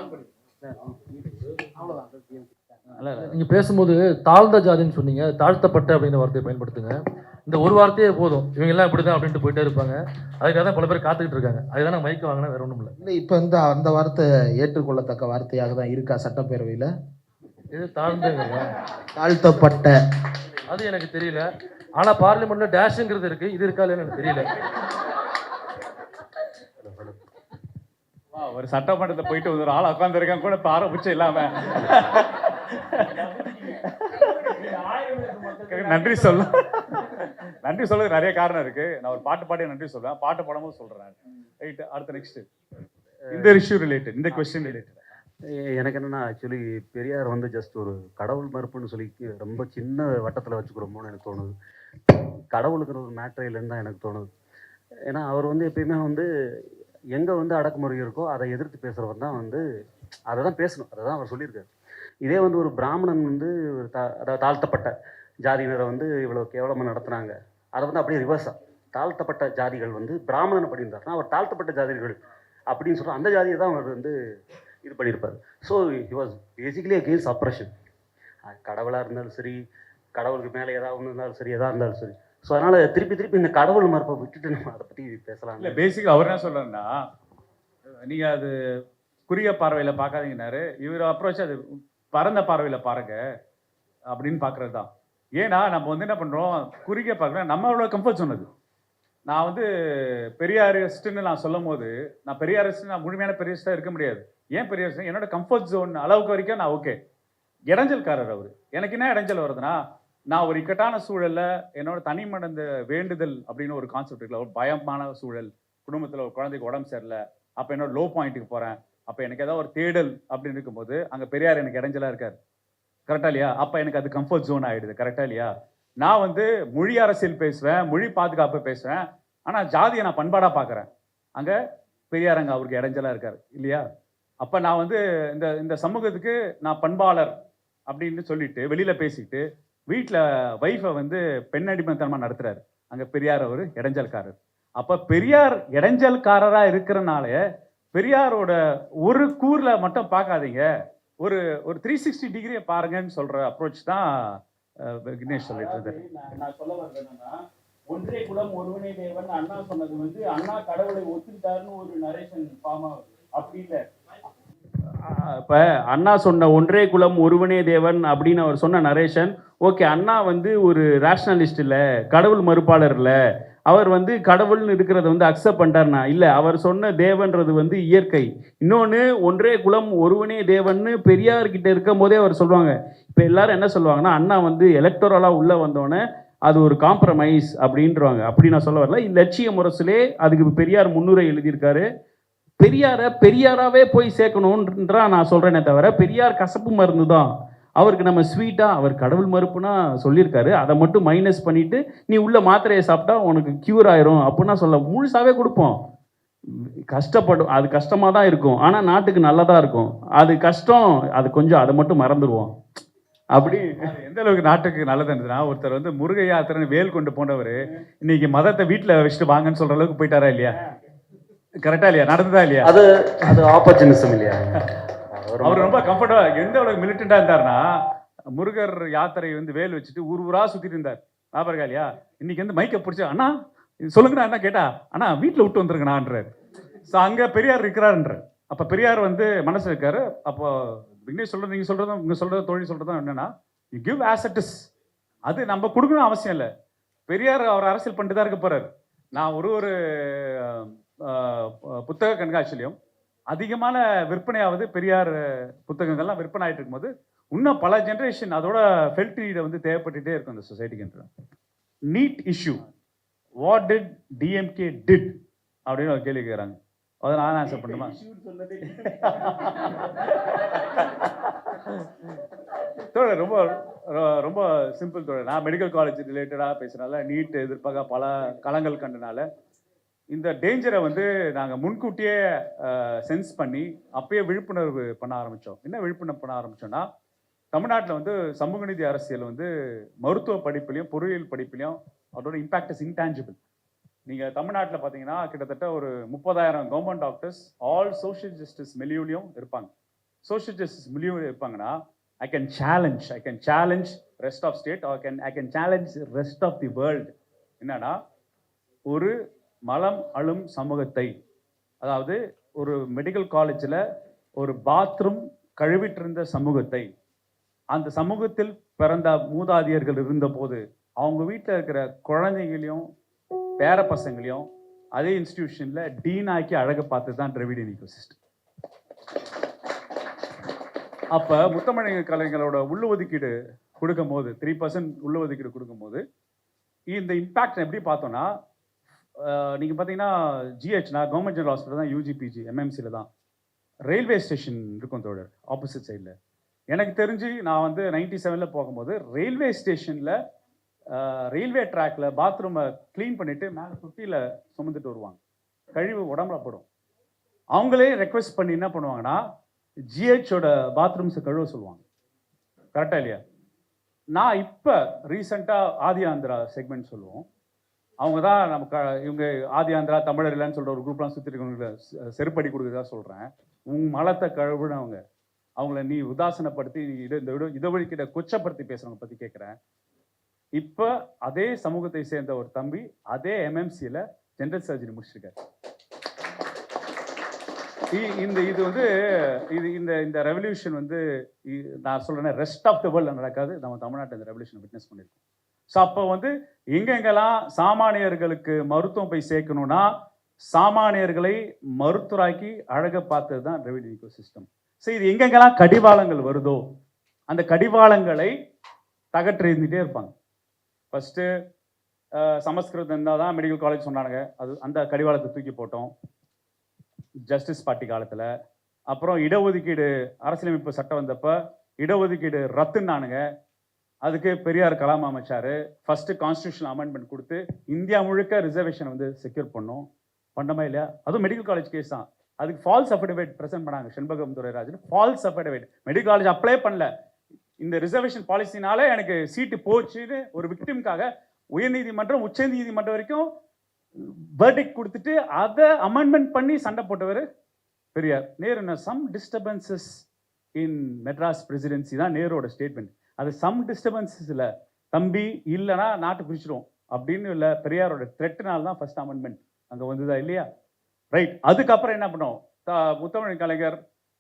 நீங்க பேசும்போது தாழ்ந்த ஜாதின்னு சொன்னீங்க, தாழ்த்தப்பட்ட அப்படிங்கிற வார்த்தையை பயன்படுத்துங்க. இந்த ஒரு வார்த்தையே போதும், இவங்க எல்லாம் இப்படிதான் அப்படின்ட்டு போயிட்டே இருப்பாங்க. அதுக்காக தான் பல பேர் காத்துக்கிட்டு இருக்காங்க. அதுதான் மைக்க வாங்கினா வேற ஒன்றும் இல்லை. இல்லை, இப்போ அந்த வார்த்தை ஏற்றுக்கொள்ளத்தக்க வார்த்தையாக தான் இருக்கா சட்டப்பேரவையில்? இது தாழ்ந்தங்க, தாழ்த்தப்பட்ட அது எனக்கு தெரியல. ஆனா பார்லிமெண்ட்ல டேஷ்ங்கிறது இருக்கு, இது இருக்கா இல்லைன்னு எனக்கு தெரியல. ஒரு சட்டமன்றத்தை போயிட்டு ஒரு ஆள் உட்காந்துருக்காங்க கூட பாரபட்சம் இல்லாம நன்றி சொல்ல நிறைய காரணம் இருக்கு. நான் ஒரு பாட்டு பாடி நன்றி சொல்றேன், பாட்டு பாடும்போது சொல்றேன். ரைட், அடுத்த நெக்ஸ்ட் இந்த இஷ்யூ ரிலேட்டட், இந்த கொஸ்டின் ரிலேட்டட் எனக்கு என்னன்னா, ஆக்சுவலி பெரியார் வந்து ஜஸ்ட் ஒரு கடவுள் மறுப்புன்னு சொல்லி ரொம்ப சின்ன வட்டத்தில் வச்சுக்கிறோமோன்னு எனக்கு தோணுது. கடவுளுங்கிற ஒரு மேட்ரே இல்லைன்னு தான் எனக்கு தோணுது. ஏன்னா அவர் வந்து எப்பயுமே வந்து எங்கே வந்து அடக்குமுறை இருக்கோ அதை எதிர்த்து பேசுகிறவர் தான் வந்து அதை தான் பேசணும், அதை தான் அவர் சொல்லியிருக்காரு. இதே வந்து ஒரு பிராமணன் வந்து அதாவது தாழ்த்தப்பட்ட ஜாதியினரை வந்து இவ்வளோ கேவலமாக நடத்துனாங்க, அதை வந்து அப்படியே ரிவர்ஸாக தாழ்த்தப்பட்ட ஜாதிகள் வந்து பிராமணனை பண்ணியிருந்தாருன்னா அவர் தாழ்த்தப்பட்ட ஜாதிகள் அப்படின்னு சொல்கிற அந்த ஜாதியை தான் அவர் வந்து இது பண்ணியிருப்பார். So he was basically against operation. கடவுளாக இருந்தாலும் சரி, கடவுளுக்கு மேலே ஏதாவது ஒன்று இருந்தாலும் சரி, எதாக இருந்தாலும் சரி. ஸோ அதனால் திருப்பி இந்த கடவுள் மறுப்பை விட்டுட்டு நம்ம அதை பற்றி பேசலாம். இல்லை, பேசிக்காக அவர் என்ன சொல்கிறேன்னா, நீங்கள் அது குறுகிய பார்வையில் பார்க்காதீங்கன்னாரு, இவர் அப்ரோச் அது பரந்த பார்வையில் பாருங்க அப்படின்னு பார்க்குறது தான். ஏன்னா நம்ம வந்து என்ன பண்ணுறோம், குறுகிய பார்க்குறோம், நம்மளோட கம்ஃபர்ட் சொன்னது. நான் வந்து பெரியாரிஸ்ட்டுன்னு நான் சொல்லும் போது, நான் பெரியாரிஸ்ட், நான் முழுமையான பெரியாரிஸ்டாக இருக்க முடியாது. ஏன் பெரியாரிஸ்ட்? என்னோட கம்ஃபர்ட் ஜோன் அளவுக்கு வரைக்கும் நான் ஓகே. இடைஞ்சல்காரர் அவர். எனக்கு என்ன இடைஞ்சல் வருதுன்னா, நான் ஒரு இக்கட்டான சூழல்ல என்னோட தனி மடந்த வேண்டுதல் அப்படின்னு ஒரு கான்செப்ட் இருக்குல்ல, ஒரு பயமான சூழல், குடும்பத்தில் ஒரு குழந்தைக்கு உடம்பு சரியில்லை, அப்போ என்னோட லோ பாயிண்ட்டுக்கு போகிறேன், அப்போ எனக்கு ஏதாவது ஒரு தேடல் அப்படின்னு இருக்கும்போது அங்கே பெரியார் எனக்கு இடைஞ்சலாக இருக்கார். கரெக்டா இல்லையா? அப்போ எனக்கு அது கம்ஃபர்ட் ஜோன் ஆகிடுது. கரெக்டா இல்லையா? நான் வந்து மொழி அரசியல் பேசுவேன், மொழி பாதுகாப்பு பேசுவேன், ஆனால் ஜாதியை நான் பண்பாடாக பார்க்குறேன். அங்கே பெரியார் அங்கே அவருக்கு இடைஞ்சலாக இருக்கார் இல்லையா? அப்போ நான் வந்து இந்த சமூகத்துக்கு நான் பண்பாளர் அப்படின்னு சொல்லிட்டு வெளியில் பேசிக்கிட்டு வீட்டில் ஒய்ஃபை வந்து பெண் அடிமைத்தனமாக நடத்துறாரு. அங்கே பெரியார் அவர் இடைஞ்சல்காரர். அப்போ பெரியார் இடைஞ்சல்காரராக இருக்கிறனால பெரியாரோட ஒரு கூறில் மட்டும் பார்க்காதீங்க, ஒரு 360 டிகிரியை பாருங்கன்னு சொல்கிற அப்ரோச் தான் விக்னேஷ் சொல்லிட்டு இருந்தாரு. நான் சொல்ல வர்றது என்னன்னா, ஒன்றே குலம் ஒருவனே தேவன் அண்ணா சொன்னது வந்து அண்ணா கடவுளை ஒத்துக்கிட்டாருன்னு ஒரு நரேஷன் ஃபார்ம் ஆகுது. அப்படி இல்லை, இப்போ அண்ணா சொன்ன ஒன்றே குலம் ஒருவனே தேவன் அப்படின்னு அவர் சொன்ன நரேஷன் ஓகே. அண்ணா வந்து ஒரு ரேஷனலிஸ்ட் இல்லை, கடவுள் மறுப்பாளர் இல்லை, அவர் வந்து கடவுள்னு இருக்கிறத வந்து அக்செப்ட் பண்ணிட்டார்னா இல்லை, அவர் சொன்ன தேவன்றது வந்து இயற்கை. இன்னொன்று, ஒன்றே குலம் ஒருவனே தேவன்னு பெரியார்கிட்ட இருக்கும் போதே அவர் சொல்லுவாங்க. இப்போ எல்லாரும் என்ன சொல்லுவாங்கன்னா, அண்ணா வந்து எலக்டோரலாக உள்ளே வந்தோடனே அது ஒரு காம்ப்ரமைஸ் அப்படின்றவாங்க. அப்படி நான் சொல்ல வரல. லட்சிய முரசிலே அதுக்கு பெரியார் முன்னுரை எழுதியிருக்காரு. பெரியாராவே போய் சேர்க்கணுன்றா நான் சொல்றேனே தவிர, பெரியார் கசப்பு மருந்து தான், அவருக்கு நம்ம ஸ்வீட்டா அவர் கடவுள் மறுப்புனா சொல்லியிருக்காரு, அதை மட்டும் மைனஸ் பண்ணிட்டு நீ உள்ள மாத்திரையை சாப்பிட்டா உனக்கு கியூர் ஆயிரும் அப்படின்னா சொல்ல முழுசாவே கொடுப்போம். கஷ்டப்படும், அது கஷ்டமா தான் இருக்கும், ஆனா நாட்டுக்கு நல்லதா இருக்கும். அது கஷ்டம், அது கொஞ்சம் அதை மட்டும் மறந்துடுவோம். அப்படி எந்த அளவுக்கு நாட்டுக்கு நல்லது இருந்ததுன்னா, ஒருத்தர் வந்து முருகை யாத்திரைன்னு வேல் கொண்டு போனவர் இன்னைக்கு மதத்தை வீட்டில் வச்சுட்டு வாங்கன்னு சொல்ற அளவுக்கு போயிட்டாரா இல்லையா? கரெக்டா இல்லையா? நடந்ததா இல்லையா? அது ஆப்பர்ச்சுனிசம் இல்லையா? அவர் ரொம்ப கம்ஃபர்டபுளா எந்த அளவுக்கு மிலிட்டண்டா இருந்தாருன்னா, முருகர் யாத்திரை வந்து வேல் வச்சுட்டு ஊரா சுத்திட்டு இருந்தார். ஞாபகம் இல்லையா? இன்னைக்கு வந்து மைக்கை பிடிச்ச அண்ணா சொல்லுங்கண்ணா, என்ன கேட்டா அண்ணா வீட்டில் விட்டு வந்துருங்கண்ணான்றார். ஸோ அங்கே பெரியார் இருக்கிறாருன்ற. அப்போ பெரியார் வந்து மனசு இருக்காரு. அப்போ விக்னேஷ் சொல்றது, நீங்க சொல்றதும் இங்க சொல்றது, தொழில் சொல்றதும் என்னன்னா, you give as it is. அது நம்ம கொடுக்கணும் அவசியம் இல்லை. பெரியார் அவர் அரசியல் பண்ணிட்டு தான் இருக்க போறாரு. நான் ஒரு புத்தக கண்காட்சியிலையும் அதிகமான விற்பனையாவது பெரியார் புத்தகங்கள்லாம் விற்பனை ஆகிட்டு இருக்கும்போது இன்னும் பல ஜென்ரேஷன் அதோட ஃபெல்ட் நீடை வந்து தேவைப்பட்டுட்டே இருக்கும் இந்த சொசைட்டிக்கு. NEET issue, what did DMK did அப்படின்னு ஒரு கேள்வி கேட்குறாங்க. அதை நான் ஆன்சர் பண்ணுமா? தோழர் ரொம்ப ரொம்ப சிம்பிள் தோழர். நான் மெடிக்கல் காலேஜ் ரிலேட்டடாக பேசுகிறனால, நீட் எதிர்ப்பாக பல களங்கள் கண்டனால இந்த டேஞ்சரை வந்து நாங்கள் முன்கூட்டியே சென்ஸ் பண்ணி அப்பயே விழிப்புணர்வு பண்ண ஆரம்பித்தோம். என்ன விழிப்புணர்வு பண்ண ஆரம்பித்தோன்னா, தமிழ்நாட்டில் வந்து சமூக நீதி அரசியல் வந்து மருத்துவ படிப்புலையும் பொறியியல் படிப்புலையும் அதோட இம்பேக்ட் இஸ் இன்டான்ஜிபிள். நீங்கள் தமிழ்நாட்டில் பார்த்தீங்கன்னா கிட்டத்தட்ட ஒரு 30,000 government doctors all social justice மில்லியூலையும் இருப்பாங்க. சோஷியல் ஜஸ்டிஸ் மில்லியூலையும் இருப்பாங்கன்னா I can challenge rest of state or I can challenge rest of the world. என்னன்னா, ஒரு மலம் அழும் சமூகத்தை, அதாவது ஒரு மெடிக்கல் காலேஜில் ஒரு பாத்ரூம் கழுவிட்டு இருந்த சமூகத்தை, அந்த சமூகத்தில் பிறந்த மூதாதையர்கள் இருந்தபோது அவங்க வீட்டில் இருக்கிற குழந்தைகளையும் பேர பசங்களையும் அதே இன்ஸ்டிடியூஷனில் டீன் ஆக்கி அழக பார்த்து தான் திராவிடியன் ஈகோசிஸ்டம். அப்போ முத்தமிழ் கலைஞரோட உள்ளுஒதுக்கீடு கொடுக்கும் போது 3% உள்ளுஒதுக்கீடு கொடுக்கும்போது இந்த இம்பேக்ட் எப்படி பார்த்தோன்னா, நீங்கள் பார்த்தீங்கன்னா ஜிஹெச்னா கவர்மெண்ட் ஜெனரல் ஹாஸ்பிட்டல் தான், யூஜிபிஜி எம்எம்சியில் தான். ரயில்வே ஸ்டேஷன் இருக்கும் தோழர் ஆப்போசிட் சைடில். எனக்கு தெரிஞ்சு நான் வந்து 97 போகும்போது ரயில்வே ஸ்டேஷனில் ரயில்வே ட்ராக்ல பாத்ரூமை க்ளீன் பண்ணிவிட்டு மேலே தொட்டியில் சுமந்துட்டு வருவாங்க. கழிவு உடம்புல படும். அவங்களே ரெக்வெஸ்ட் பண்ணி என்ன பண்ணுவாங்கன்னா ஜிஹெச்சோட பாத்ரூம்ஸை கழுவ சொல்லுவாங்க. கரெக்டாக இல்லையா? நான் இப்போ ரீசெண்டாக ஆதி ஆந்திரா செக்மெண்ட் சொல்லுவோம். அவங்க தான் நமக்கு இவங்க ஆதி ஆந்திரா தமிழர் இல்லைன்னு சொல்கிற ஒரு குரூப்லாம் சுற்றி இருக்கவங்க செருப்படி கொடுக்குறதா சொல்கிறேன். மலத்தை கழுவுனவங்க அவங்கள நீ உதாசனப்படுத்தி இந்த இடஒதுக்கீடை கொச்சப்படுத்தி பேசுகிறவங்க பற்றி கேட்குறேன். இப்போ அதே சமூகத்தை சேர்ந்த ஒரு தம்பி அதே எம்எம்சியில் ஜென்ரல் சர்ஜரி முடிச்சிருக்காரு. இது வந்து இந்த ரெவல்யூஷன் வந்து நான் சொல்றேன், ரெஸ்ட் ஆஃப் த வேர்ல்ட் நடக்காது. நம்ம தமிழ்நாட்டில் இந்த ரெவல்யூஷன் விட்னஸ் பண்ணியிருக்கோம். ஸோ அப்போ வந்து எங்கெங்கெல்லாம் சாமானியர்களுக்கு மருத்துவம் போய் சேர்க்கணும்னா சாமானியர்களை மருத்துவராக்கி அழக பார்த்தது தான் திராவிடியன் ஈகோசிஸ்டம். ஸோ இது எங்கெங்கெல்லாம் கடிவாளங்கள் வருதோ அந்த கடிவாளங்களை தகற்றிருந்துட்டே இருப்பாங்க. ஃபர்ஸ்ட்டு சமஸ்கிருதம் இருந்தால் தான் மெடிக்கல் காலேஜ் சொன்னானுங்க, அது அந்த கடிவாளத்தை தூக்கி போட்டோம் ஜஸ்டிஸ் பார்ட்டி காலத்தில். அப்புறம் இடஒதுக்கீடு அரசியலமைப்பு சட்டம் வந்தப்போ இடஒதுக்கீடு ரத்துன்னானுங்க, அதுக்கு பெரியார் கலாம் அமைச்சார். ஃபர்ஸ்ட் கான்ஸ்டியூஷன் அமெண்ட்மெண்ட் கொடுத்து இந்தியா முழுக்க ரிசர்வேஷன் வந்து செக்யூர் பண்ணோமா இல்லையா? அதுவும் மெடிக்கல் காலேஜ் கேஸ் தான். அதுக்கு ஃபால்ஸ் அஃபிடவிட் ப்ரெசென்ட் பண்ணாங்க Shenbagam Dorairajan. False affidavit, medical college apply பண்ணல, இந்த ரிசர்வேஷன் பாலிசினால எனக்கு சீட்டு போச்சுன்னு ஒரு விக்டிம்காக உயர்நீதிமன்றம் உச்ச நீதிமன்றம் வரைக்கும் வெர்டிக்ட் கொடுத்துட்டு அதை அமெண்ட்மெண்ட் பண்ணி சண்டை போட்டவர் பெரியார். நேரு சம் டிஸ்டர்பன்சஸ் இன் மெட்ராஸ் பிரசிடென்சி தான் நேரோட ஸ்டேட்மெண்ட். அது சம் டிஸ்டர்பன்சஸ் இல்லை தம்பி, இல்லைனா நாட்டு பிரிச்சிடும் அப்படின்னு இல்லை, பெரியாரோட த்ரெட்னால தான் ஃபர்ஸ்ட் அமெண்ட்மெண்ட் அங்கே வந்ததா இல்லையா? ரைட். அதுக்கப்புறம் என்ன பண்ணோம், முத்தமிழ் கலைஞர்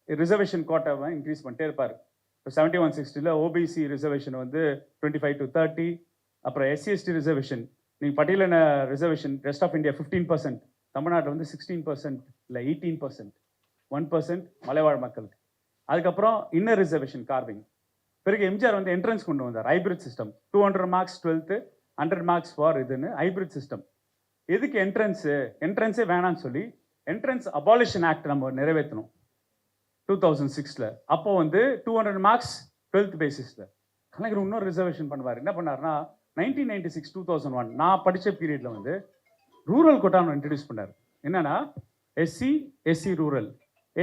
ரிசர்வேஷன் கோட்டை இன்க்ரீஸ் பண்ணிட்டே இருப்பார். இப்போ 7160 ஓபிசி ரிசர்வேஷன் வந்து 25 to 30, அப்புறம் SC/ST ரிசர்வேஷன், நீங்கள் பட்டியலின ரிசர்வேஷன் ரெஸ்ட் ஆஃப் இந்தியா 15%, தமிழ்நாட்டில் வந்து 16% இல்லை 18%, 1% மலைவாழ் மக்களுக்கு. அதுக்கப்புறம் இன்னர் ரிசர்வேஷன் கார்விங். பிறகு எம்ஜிஆர் வந்து என்ட்ரன்ஸ் கொண்டு வந்தார், hybrid system. 200 marks 12th, 100 marks for இதுன்னு ஹைபிரிட் சிஸ்டம். எதுக்கு என்ட்ரன்ஸே வேணான்னு சொல்லி என்ட்ரன்ஸ் அபாலிஷன் ஆக்ட் நம்ம நிறைவேற்றணும் 2006. அப்போ வந்து 200 மார்க்ஸ் 12th பேசிஸில். கலைஞர் இன்னொரு ரிசர்வேஷன் பண்ணுவார். என்ன பண்ணார்னா 1996, 2001 நான் படித்த பீரியடில் வந்து ரூரல் கோட்டான்னு இன்ட்ரடியூஸ் பண்ணார். என்னன்னா SC/SC rural,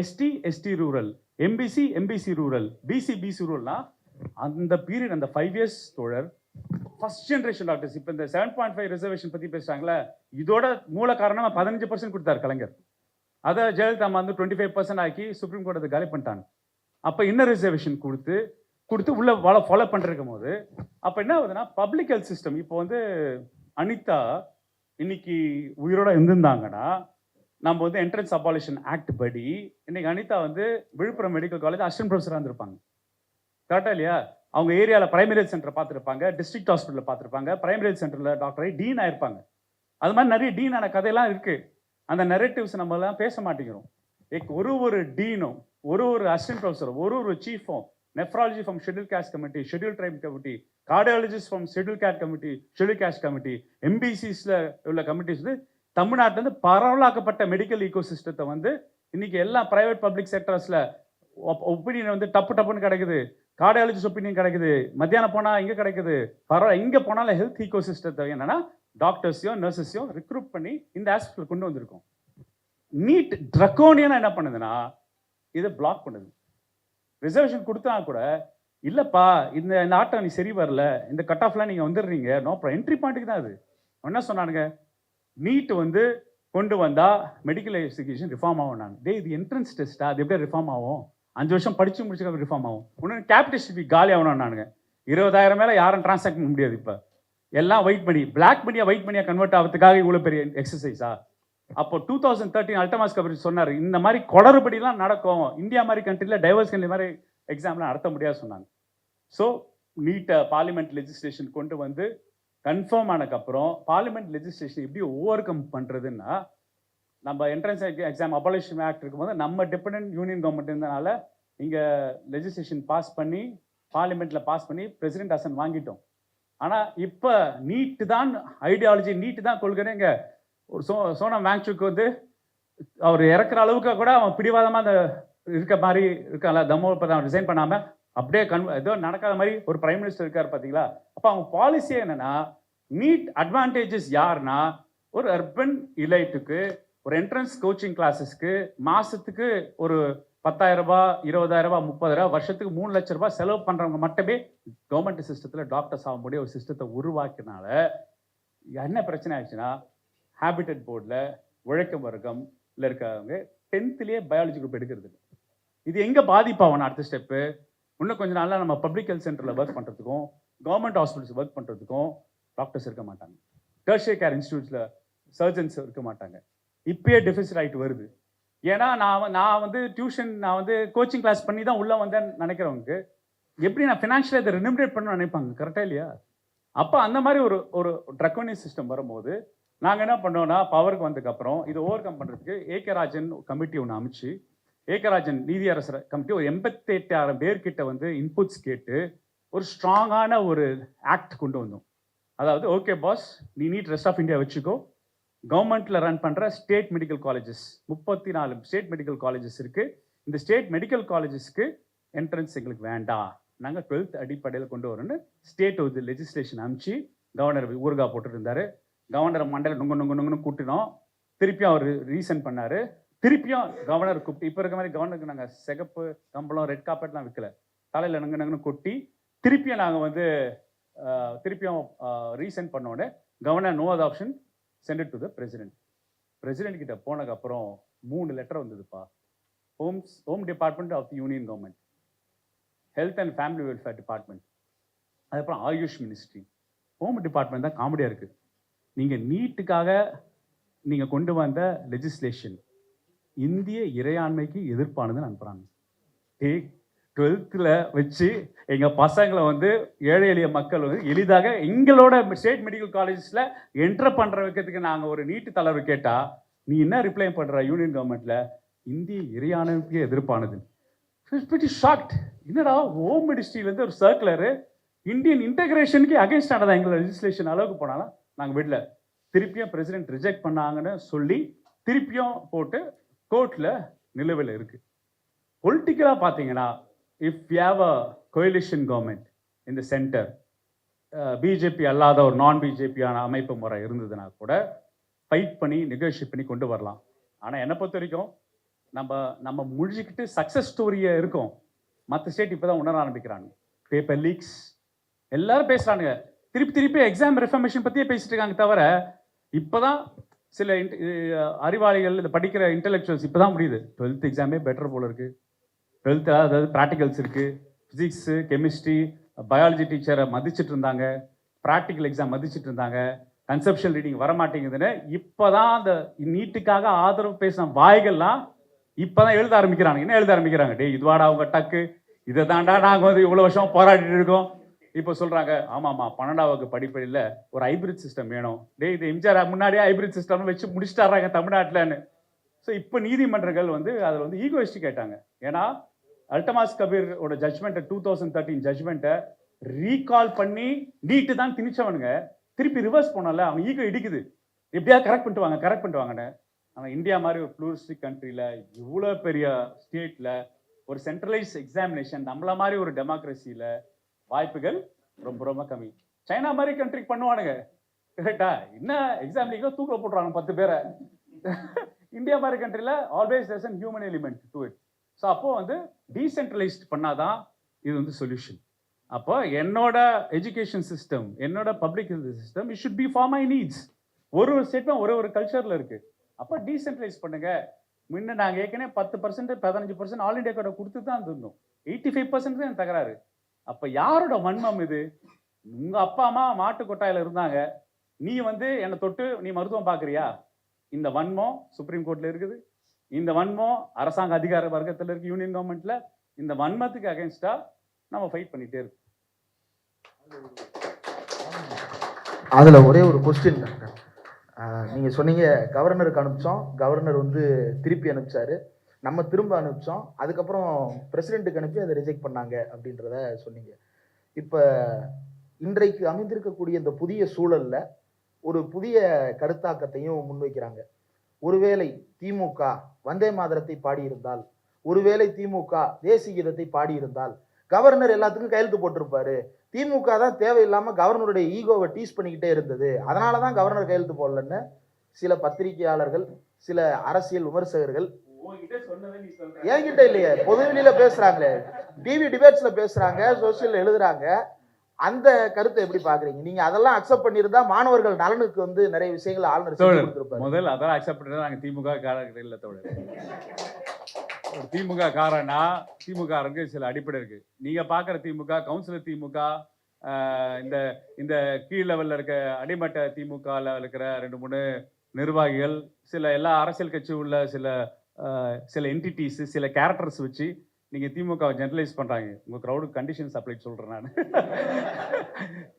ST/ST rural, MBC rural, BC ரூரல்னா அந்த பீரியட், அந்த 5 years தோழர் ஃபர்ஸ்ட் ஜென்ரேஷன் டாக்டர்ஸ். இப்போ இந்த 7.5 ரிசர்வேஷன் பற்றி பேசுகிறாங்களே, இதோட மூல காரணமாக 15% கொடுத்தார் கலைஞர். அதை ஜெயலலிதா வந்து 25% ஆக்கி சுப்ரீம் கோர்ட் அதை காலி பண்ணிட்டாங்க. அப்போ இன்னர் ரிசர்வேஷன் கொடுத்து உள்ள ஃபாலோ பண்ணிருக்கும் போது அப்போ என்ன ஆகுதுன்னா பப்ளிக் ஹெல்த் சிஸ்டம். இப்போ வந்து அனிதா இன்னைக்கு உயிரோட இருந்திருந்தாங்கன்னா நம்ம வந்து என்ட்ரன்ஸ் அபாலிஷன் ஆக்ட் படி இன்னைக்கு அனிதா வந்து விழுப்புரம் மெடிக்கல் காலேஜ் அசிஸ்டன்ட் ப்ரொஃபஸராக இருந்திருப்பாங்க. கரெக்டா இல்லையா? அவங்க ஏரியாவில் பிரைமரி ஹெல்த் சென்டர் பார்த்துருப்பாங்க, டிஸ்ட்ரிக்ட் ஹாஸ்பிட்டலில் பார்த்துருப்பாங்க, பிரைமரி ஹெல்த் சென்டரில் டாக்டரை டீன் ஆயிருப்பாங்க. அது மாதிரி நிறைய டீன் ஆன கதையெல்லாம் இருக்குது. அந்த நெரேட்டிவ்ஸ் நம்மலாம் பேச மாட்டேங்கிறோம். ஒரு டீனும் ஒரு அசிஸ்டன்ட் ப்ரொஃபஸரும் ஒரு சீஃபும் nephrology from schedule caste committee, schedule tribe committee, cardiologist from schedule caste committee, schedule caste committee, MBCஸில் உள்ள கமிட்டிஸ் வந்து தமிழ்நாட்டிலேருந்து பரவலாக்கப்பட்ட மெடிக்கல் ஈகோ சிஸ்டத்தை வந்து இன்னைக்கு எல்லா ப்ரைவேட் பப்ளிக் செக்டர்ஸில் ஒப்பீனியன் வந்து டப்புன்னு கிடைக்குது, கார்டியாலஜிஸ்ட் ஒப்பீனியன் கிடைக்குது, மத்தியானம் போனால் இங்கே கிடைக்குது, பரவாயில்ல எங்கே போனாலும் ஹெல்த் ஈகோ சிஸ்டத்தை என்னன்னா டாக்டர்ஸையும் நர்சஸையும் ரெக்ரூட் பண்ணி இந்த ஆஸ்பெக்டில் கொண்டு வந்திருக்கோம். நீட் ட்ரக்கோனியனா என்ன பண்ணுதுன்னா இதை பிளாக் பண்ணுது. ரிசர்வேஷன் கொடுத்தா கூட இல்லைப்பா இந்த ஆட்டம் நீ சரி வரல, இந்த கட் ஆஃப்லாம் நீங்கள் வந்துடுறீங்க, நோ ப்ராப்ளம், என்ட்ரி பாயிண்ட்டுக்கு தான் அது. என்ன சொன்னானுங்க, நீட் வந்து கொண்டு வந்தால் மெடிக்கல் எஜுகேஷன் ரிஃபார்ம் ஆகும். நான் இது என்ட்ரன்ஸ் டெஸ்ட்டா, அது எப்படி ரிஃபார்ம் ஆகும், 5 வருஷம் படித்து முடிச்சுக்க ரிஃபார்ம் ஆகும். இன்னொன்று கேபிட்டல் காலி ஆகணும். நானுங்க 20,000 மேலே யாரும் டிரான்சாக்ட் பண்ண முடியாது. இப்போ எல்லாம் வெயிட் பண்ணி பிளாக் பண்ணியா வெயிட் பண்ணியா கன்வெர்ட் ஆகிறதுக்காக இவ்வளோ பெரிய எக்ஸசைஸா? அப்போ 2013 அல்டமாஸ் கபீர் சொன்னார், இந்த மாதிரி குளறுபடிலாம் நடக்கும், இந்தியா மாதிரி கண்ட்ரியில் டைவர்ஸ் கண்ட்ரி மாதிரி எக்ஸாம்லாம் நடத்த முடியாது சொன்னாங்க. ஸோ நீட்டை பார்லிமெண்ட் லெஜிஸ்லேஷன் கொண்டு வந்து கன்ஃபார்ம் ஆனதுக்கப்புறம் பார்லிமெண்ட் லெஜிஸ்லேஷன் எப்படி ஓவர் கம் பண்ணுறதுன்னா, நம்ம என்ட்ரன்ஸ் எக்ஸாம் அபாலிஷன் ஆக்ட் இருக்கும்போது நம்ம டிபெண்டன்ட் யூனியன் கவர்மெண்ட் இருந்தனால இங்கே லெஜிஸ்லேஷன் பாஸ் பண்ணி பார்லிமெண்ட்டில் பாஸ் பண்ணி பிரசிடென்ட் அசன் வாங்கிட்டோம். ஆனால் இப்போ நீட்டு தான் ஐடியாலஜி, நீட்டு தான் கொள்கிறேங்க. ஒரு சோனம் வாங்சுக்கு வந்து அவர் இறக்குற அளவுக்கு கூட அவன் பிடிவாதமாக அந்த இருக்க மாதிரி இருக்கான்ல, தம்மோ இப்போ அவன் ரிசைன் பண்ணாமல் அப்படியே ஏதோ நடக்காத மாதிரி ஒரு பிரைம் மினிஸ்டர் இருக்கார் பார்த்தீங்களா? அப்போ அவங்க பாலிசியே என்னன்னா, நீட் அட்வான்டேஜஸ் யாருன்னா ஒரு அர்பன் இலைட்டுக்கு ஒரு என்ட்ரன்ஸ் கோச்சிங் கிளாஸஸ்க்கு மாதத்துக்கு ஒரு 10,000 ரூபாய், 20,000 ரூபாய், 30,000 வருஷத்துக்கு 3 லட்ச ரூபாய் செலவு பண்ணுறவங்க மட்டுமே கவர்மெண்ட் சிஸ்டத்தில் டாக்டர்ஸ் ஆக முடிய ஒரு சிஸ்டத்தை உருவாக்கினால என்ன பிரச்சனை ஆயிடுச்சுன்னா, ஹேபிட்டட் போர்டில் உழைக்கும் வர்க்கம்ல இருக்கிறவங்க 10th பயாலஜி குரூப் எடுக்கிறது. இது எங்கே பாதிப்பாகணும்? அடுத்த ஸ்டெப்பு இன்னும் கொஞ்சம் நாளில் நம்ம பப்ளிக் ஹெல்த் சென்டரில் ஒர்க் பண்ணுறதுக்கும் கவர்மெண்ட் ஹாஸ்பிட்டல்ஸ் ஒர்க் பண்ணுறதுக்கும் டாக்டர்ஸ் இருக்க மாட்டாங்க. டெர்ஷியரி கேர் இன்ஸ்டியூட்ஸில் சர்ஜன்ஸ் இருக்க மாட்டாங்க. இப்பயே டெஃபிசிட் ஆகிட்டு வருது. ஏன்னா நான் வந்து டியூஷன், நான் வந்து கோச்சிங் கிளாஸ் பண்ணி தான் உள்ளே வந்தேன்னு நினைக்கிறவங்களுக்கு எப்படி நான் ஃபினான்ஷியலாக இதை ரெனிமிரேட் பண்ணணும்னு நினைப்பாங்க. கரெக்டாக இல்லையா? அப்போ அந்த மாதிரி ஒரு ட்ரக்கோனியஸ் சிஸ்டம் வரும்போது நாங்கள் என்ன பண்ணோம்னா, பவருக்கு வந்ததுக்கப்புறம் இதை ஓவர் கம் பண்ணுறதுக்கு ஏகராஜன் கமிட்டி ஒன்று அமைச்சு, ஏகராஜன் நீதியரசர் கமிட்டி ஒரு 88,000 பேர்கிட்ட வந்து இன்புட்ஸ் கேட்டு ஒரு ஸ்ட்ராங்கான ஒரு ஆக்ட் கொண்டு வந்தோம். அதாவது ஓகே பாஸ், நீ நீட் ரெஸ்ட் ஆஃப் இந்தியா வச்சுக்கோ, கவர்மெண்ட்டில் ரன் பண்ணுற state medical colleges 34 state medical colleges இருக்குது, இந்த ஸ்டேட் மெடிக்கல் காலேஜஸ்க்கு என்ட்ரன்ஸ் எங்களுக்கு வேண்டாம், நாங்கள் 12th அடிப்படையில் கொண்டு வரோன்னு ஸ்டேட் ஒரு லெஜிஸ்லேஷன் அனுப்பிச்சு கவர்னர் ஊர்கா போட்டுட்டு இருந்தார். கவர்னர் மண்டல நுங்குன்னு கூட்டினோம். திருப்பியும் அவர் ரீசன் பண்ணார். திருப்பியும் கவர்னர் கூப்பிட்டு, இப்போ இருக்க மாதிரி கவர்னருக்கு நாங்கள் சிகப்பு கம்பளம் ரெட் கார்பெட்லாம் வைக்கல, தலையில் நங்குன்னு கொட்டி திருப்பியும் நாங்கள் வந்து திருப்பியும் ரீசன் பண்ணோடனே governor no other option sent it to the president. President கிட்ட போனதுக்கப்புறம் 3 லெட்டர் வந்ததுப்பா. Home department of the union government, health and family welfare department, அதுக்கப்புறம் ஆயுஷ் மினிஸ்ட்ரி. ஹோம் டிபார்ட்மெண்ட் தான் காமெடியாக இருக்குது. நீங்கள் நீட்டுக்காக நீங்கள் கொண்டு வந்த லெஜிஸ்லேஷன் இந்திய இறையாண்மைக்கு எதிர்ப்பானதுன்னு அனுப்புகிறாங்க. 12th வச்சு எங்கள் பசங்களை வந்து ஏழை எளிய மக்கள் வந்து எளிதாக எங்களோட ஸ்டேட் மெடிக்கல் காலேஜஸில் என்டர் பண்ணுற வைக்கிறதுக்கு நாங்கள் ஒரு நீட்டு தளர்வு கேட்டால் நீ என்ன ரிப்ளை பண்ணுற யூனியன் கவர்மெண்ட்டில், இந்திய இறையாண்மைக்கு எதிர்ப்பானது. Pretty shocked. என்னடா ஹோம் மினிஸ்ட்ரியிலேருந்து ஒரு சர்க்குலரு இந்தியன் இன்டெகிரேஷனுக்கு அகேன்ஸ்ட் ஆனதா எங்களை லெஜிஸ்லேஷன் அளவுக்கு போனாலும் நாங்கள் விடல. திருப்பியும் பிரசிடென்ட் ரிஜெக்ட் பண்ணாங்கன்னு சொல்லி திருப்பியும் போட்டு கோர்ட்டில் நிலுவையில் இருக்குது. பொலிட்டிக்கலாக பார்த்தீங்கன்னா, if you have a coalition government in the centre, BJP அல்லாத ஒரு நான் பிஜேபியான அமைப்பு முறை இருந்ததுன்னா கூட ஃபைட் பண்ணி நெகோஷியேட் பண்ணி கொண்டு வரலாம். ஆனால் என்னை பொறுத்த வரைக்கும் நம்ம முடிஞ்சுக்கிட்டு சக்ஸஸ் ஸ்டோரியை இருக்கும். மற்ற ஸ்டேட் இப்போ தான் உணர ஆரம்பிக்கிறாங்க. பேப்பர் லீக்ஸ் எல்லாரும் பேசுகிறானுங்க, திருப்பி எக்ஸாம் ரெஃபர்மேஷன் பற்றியே பேசிட்டு இருக்காங்க. தவிர இப்போ தான் சில அறிவாளிகள் இதை படிக்கிற இன்டெலெக்சுவல்ஸ் இப்போ தான் முடியுது 12th எக்ஸாமே பெட்டர் போல இருக்குது. 12th அதாவது ப்ராக்டிகல்ஸ் இருக்குது, ஃபிசிக்ஸு கெமிஸ்ட்ரி பயாலஜி டீச்சரை மதிச்சுட்டு இருந்தாங்க, ப்ராக்டிக்கல் எக்ஸாம் மதிச்சுட்டு இருந்தாங்க, கன்செப்ஷன் ரீடிங் வரமாட்டேங்குதுன்னு இப்போ தான் அந்த நீட்டுக்காக ஆதரவு பேசின வாய்கள்லாம் இப்போ தான் எழுத ஆரம்பிக்கிறாங்க. என்ன எழுத ஆரம்பிக்கிறாங்க, டே இதுவாடா அவங்க டக்கு, இதை தாண்டா நாங்கள் வந்து இவ்வளோ வருஷம் போராடிட்டு இருக்கோம். இப்போ சொல்கிறாங்க, ஆமாம்மா 12ஆம் வகுப்பு படிப்படியில் ஒரு ஹைபிரிட் சிஸ்டம் வேணும். டே இது எம்ஜிஆர் முன்னாடியே ஹைபிரிட் சிஸ்டம்னு வச்சு முடிச்சுட்டாராங்க தமிழ்நாட்டில்னு. ஸோ இப்போ நீதிமன்றங்கள் வந்து அதில் வந்து ஈகோயிஸ்டிக் கேட்டாங்க. ஏன்னா அல்டமாஸ் கபீரோட ஜட்ஜ்மெண்ட்டை 2013 ஜட்ஜ்மெண்ட்டை ரீகால் பண்ணி நீட்டு தான் திணிச்சவனுங்க திருப்பி ரிவர்ஸ் போனால அவன் ஈகோ இடிக்குது. எப்படியா கரெக்ட் பண்ணிட்டு வாங்கன்னு. ஆனால் இந்தியா மாதிரி ஒரு ப்ளூரிஸ்டிக் கண்ட்ரியில் இவ்வளோ பெரிய ஸ்டேட்டில் ஒரு சென்ட்ரலைஸ் எக்ஸாமினேஷன் நம்மள மாதிரி ஒரு டெமோக்ரஸியில் வாய்ப்புகள் ரொம்ப ரொம்ப கம்மி. சைனா மாதிரி கண்ட்ரிக்கு பண்ணுவானுங்க கரெக்டா, என்ன எக்ஸாம்லிங்கோ தூக்கில் போட்டுறாங்க 10 பேரை. இந்தியா மாதிரி கண்ட்ரியில் always there's an human element to it. So அப்போ வந்து டீசென்ட்ரலைஸ்ட் பண்ணாதான் இது வந்து சொல்யூஷன். அப்போ என்னோட எஜுகேஷன் சிஸ்டம், என்னோட public health system, it should be for my needs. ஒரு ஸ்டேட்மெண்ட் ஒரு கல்ச்சரில் இருக்கு. அப்போ டீசென்ட்ரலைஸ் பண்ணுங்க. முன்ன நாங்கள் ஏற்கனவே 10% 15% ஆல் இண்டியா கோட்டை கொடுத்து தான் இருந்தோம். 85% தான் தகராறு. அப்போ யாரோட வன்மம் இது? உங்க அப்பா அம்மா மாட்டு கொட்டாயில இருந்தாங்க, நீ வந்து என்னை தொட்டு நீ மருத்துவம் பார்க்குறியா? இந்த வன்மம் சுப்ரீம் கோர்ட்ல இருக்குது, இந்த வன்மம் அரசாங்க அதிகார வர்க்கத்தில் இருக்கு, யூனியன் கவர்மெண்ட்ல. இந்த வன்மத்துக்கு அகைன்ஸ்டா நம்ம ஃபைட் பண்ணிட்டே இருக்கோம். அதுல ஒரே ஒரு கொஸ்டின் டாக்டர். நீங்க சொன்னீங்க கவர்னருக்கு அனுப்பிச்சோம், கவர்னர் வந்து திருப்பி அனுப்பிச்சாரு, நம்ம திரும்ப அனுப்பிச்சோம், அதுக்கப்புறம் பிரசிடென்ட்டுக்கு அனுப்பி அதை ரிஜெக்ட் பண்ணாங்க அப்படின்றத சொன்னீங்க. இப்போ இன்றைக்கு அமைந்திருக்கக்கூடிய இந்த புதிய சூழல்ல ஒரு புதிய கருத்தாக்கத்தையும் முன்வைக்கிறாங்க. ஒருவேளை திமுக வந்தே மாதரத்தை பாடியிருந்தால், ஒருவேளை திமுக தேசிய கீதத்தை பாடியிருந்தால் கவர்னர் எல்லாத்துக்கும் கையெழுத்து போட்டிருப்பாரு. திமுக தான் தேவையில்லாம கவர்னருடைய ஈகோவை டீஸ் பண்ணிக்கிட்டே இருந்தது, அதனாலதான் கவர்னர் கையெழுத்து போடலன்னு சில பத்திரிகையாளர்கள், சில அரசியல் விமர்சகர்கள் என்கிட்ட இல்லையே பொதுவெளியில பேசுறாங்களே, டிவி டிபேட்ஸ்ல பேசுறாங்க, சோசியல் எழுதுறாங்க. அந்த கருத்தை எப்படி பாக்குறீங்க நீங்க? அதெல்லாம் அக்செப்ட் பண்ணிருந்தா மாணவர்கள் நலனுக்கு வந்து நிறைய விஷயங்கள் ஆளுநர் கொடுத்திருப்பாரு. முதல்ல அதெல்லாம் அக்செப்ட் பண்ணிருந்தா நாங்க திமுக காரர்கள் இல்ல தோழர். திமுக காரனா திமுக சில அடிப்படை இருக்கு. நீங்க பாக்குற திமுக கவுன்சிலர் திமுக, இந்த இந்த கீழ் லெவல்ல இருக்க அடிமட்ட திமுக இருக்கிற 2-3 நிர்வாகிகள், சில எல்லா அரசியல் கட்சி உள்ள சில என்டிட்டிஸ், சில கேரக்டர்ஸ் வச்சு நீங்க திமுக ஜெனரலைஸ் பண்றாங்க. உங்க க்ரௌடுக்கு கண்டிஷன்ஸ் அப்ளை சொல்றேன் நான்.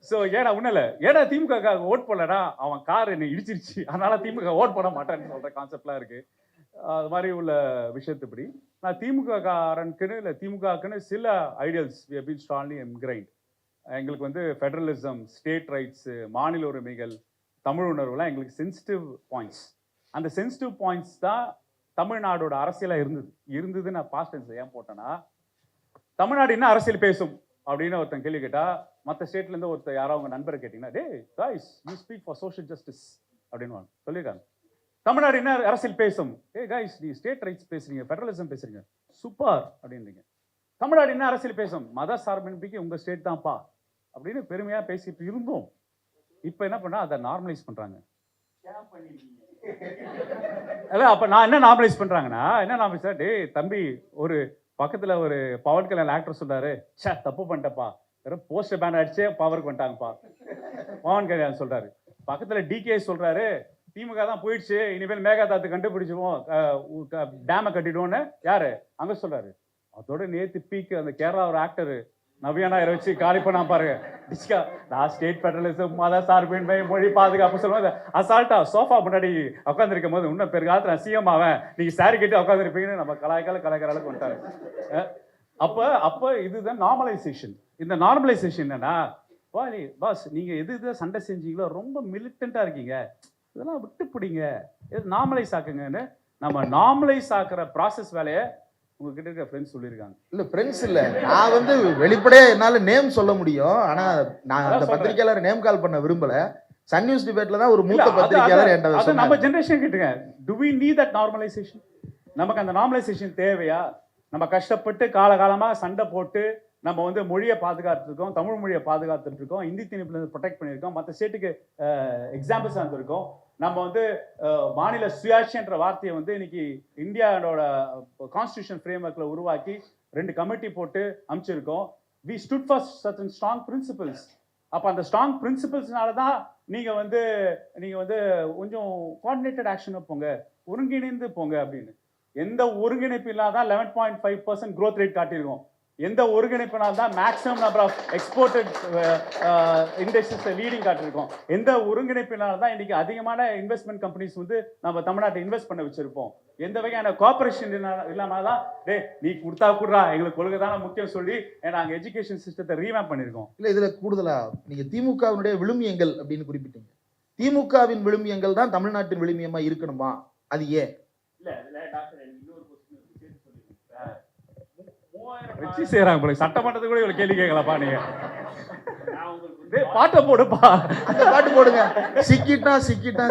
ஸோ ஏடா உன்னல ஏடா திமுக ஓட் போடலடா, அவன் கார் என்னை இடிச்சிருச்சு அதனால திமுக ஓட் போட மாட்டேன்னு சொல்ற கான்செப்ட்லாம் இருக்கு. அது மாதிரி உள்ள விஷயத்துப்படி நான் திமுக காரனுக்குன்னு இல்லை திமுகக்குன்னு சில ideals we have been strongly ingrained. எங்களுக்கு வந்து ஃபெடரலிசம், ஸ்டேட் ரைட்ஸு, மாநில உரிமைகள், தமிழ் உணர்வுலாம் எங்களுக்கு சென்சிட்டிவ் பாயிண்ட்ஸ். அந்த சென்சிட்டிவ் பாயிண்ட்ஸ் தான் தமிழ்நாடோட அரசியலாக இருந்தது. நான் பாஸ்ட் டென்ஸ் ஏன் போட்டேன்னா, தமிழ்நாடு என்ன அரசியல் பேசும் அப்படின்னு ஒருத்தன் கேள்வி கேட்டா, மற்ற ஸ்டேட்லேருந்து ஒருத்தர் யாரோ அவங்க நண்பரை கேட்டிங்கன்னா, டே guys you speak for social justice அப்படின்னு சொல்லியிருக்காங்க. தமிழ்நாடு என்ன அரசியல் பேசும்? ஏ காய்ஸ் நீ ஸ்டேட் ரைட்ஸ் பேசுறீங்க, ஃபெடரலிசம் பேசுறீங்க, சூப்பர் அப்படின்றீங்க. தமிழ்நாடு என்ன அரசியல் பேசும்? மத சார்பின்மைக்கு உங்க ஸ்டேட் தான்ப்பா அப்படின்னு பெருமையா பேசிட்டு இருந்தோம். இப்போ என்ன பண்ணா அதை நார்மலைஸ் பண்றாங்க. அப்ப நான் என்ன நார்மலைஸ் பண்றாங்கன்னா, என்ன நார்மலைஸ், டே தம்பி ஒரு பக்கத்துல ஒரு பவர் கல்யாண் ஆக்டர் சொல்றாரு, சே தப்பு பண்ணிட்டப்பா, வெறும் போஸ்டர் பேன் அடிச்சே பவருக்கு வந்துட்டாங்கப்பா. பவன் கல்யாண் சொல்றாரு. பக்கத்துல டிகே சொல்றாரு, திமுக தான் போயிடுச்சு, இனிமேல் மேகாதாத்து கண்டுபிடிச்சிருவோம், டேமை கட்டிடுவோன்னு யாரு அங்க சொல்றாரு. அதோட நேத்து பீக்கு அந்த கேரளா ஒரு ஆக்டர் நவியானா வச்சு காலி பண்ணா பாருங்க. டிஸ்கா நான் ஸ்டேட் ஃபெடரலிசம், மத சார்பின்மை, மொழி பாதுகாப்பு சொல்லுவாங்க. அசால்ட்டா சோஃபா முன்னாடி உட்காந்துருக்கும் போது இன்னும் பெருங்காலத்தில் நான் சிஎம் ஆவேன், நீங்க சாரி கட்டி உட்காந்துருப்பீங்கன்னு நம்ம கலாய்க்கிற அளவுக்கு வந்துட்டாரு. அப்போ இதுதான் நார்மலைசேஷன். இந்த நார்மலைசேஷன் என்னன்னா, பாஸ் நீங்க எது சண்டை செஞ்சீங்களோ ரொம்ப மிலிட்டண்டா இருக்கீங்க, இதெல்லாம் விட்டு பிடிங்க, இது நார்மலைஸ் ஆக்குங்கன்னு நம்ம நார்மலைஸ் ஆக்குற ப்ராசஸ் வேலையை உங்ககிட்ட இருக்க ஃப்ரெண்ட்ஸ் சொல்லியிருக்காங்க. இல்ல ஃப்ரெண்ட்ஸ் இல்ல, நான் வந்து வெளிப்படையா என்னால நேம் சொல்ல முடியும், ஆனா நான் அந்த பத்திரிகையாளர் நேம் கால் பண்ண விரும்பல. சன் நியூஸ் டிபேட்ல தான் ஒரு மூத்த பத்திரிகையாளர் என்கிட்ட சொன்னாங்க. நம்ம ஜெனரேஷன் கிட்டங்க, do we need that normalisation? நமக்கு அந்த நார்மலைசேஷன் தேவையா? நம்ம கஷ்டப்பட்டு காலகாலமா சண்டை போட்டு நம்ம வந்து மொழியை பாதுகாத்துருக்கோம், தமிழ் மொழியை பாதுகாத்துட்டு இருக்கோம், இந்தி திணிப்புல ப்ரொடெக்ட் பண்ணியிருக்கோம், மற்ற ஸ்டேட்டுக்கு எக்ஸாம்பிள்ஸ் வந்திருக்கோம். நம்ம வந்து மாநில சுயாட்சின்ற வார்த்தையை வந்து இன்னைக்கு இந்தியாவோட கான்ஸ்டியூஷன் ஃப்ரேம்வொர்க்ல உருவாக்கி 2 கமிட்டி போட்டு அமைச்சிருக்கோம். We stood for certain strong principles. அப்போ அந்த ஸ்ட்ராங் பிரின்சிபல்ஸ்னால தான் நீங்கள் வந்து கொஞ்சம் கோஆர்டினேட்டட் ஆக்ஷன் போங்க, ஒருங்கிணைந்து போங்க அப்படின்னு. எந்த ஒருங்கிணைப்பு இல்லாதான் 11.5% growth ரேட் காட்டியிருக்கோம். எந்த ஒருங்கிணைப்பினால் தான் maximum number of exported industries leading காட்டிருக்கோம். எந்த ஒருங்கிணைப்பினால் தான் இன்னைக்கு அதிகமான இன்வெஸ்ட்மெண்ட் கம்பெனிஸ் வந்து நம்ம தமிழ்நாட்டை இன்வெஸ்ட் பண்ண வச்சிருப்போம். எந்த வகையான கோஆபரேஷன் இல்லாம தான் டே நீ கொடுத்தா கூடுறா, எங்களுக்கு கொள்கை தானே முக்கியம் சொல்லி நாங்கள் எஜுகேஷன் சிஸ்டத்தை ரீமேப் பண்ணியிருக்கோம். இல்லை, இதில் கூடுதலாக நீங்கள் திமுகவினுடைய விழுமியங்கள் அப்படின்னு குறிப்பிட்டீங்க. திமுகவின் விழுமியங்கள் தான் தமிழ்நாட்டின் விழுமியமா இருக்கணுமா? அது ஏன்? வச்சு செய்யறாங்க போல. சட்டமன்றத்துக்கு கூட இவ்வளவு கேள்வி கேட்கலாம்ப்பா நீங்க. டேய் பாட்டை போடுப்பா. அந்த பாட்டு போடுங்க. சிக்கிட்டா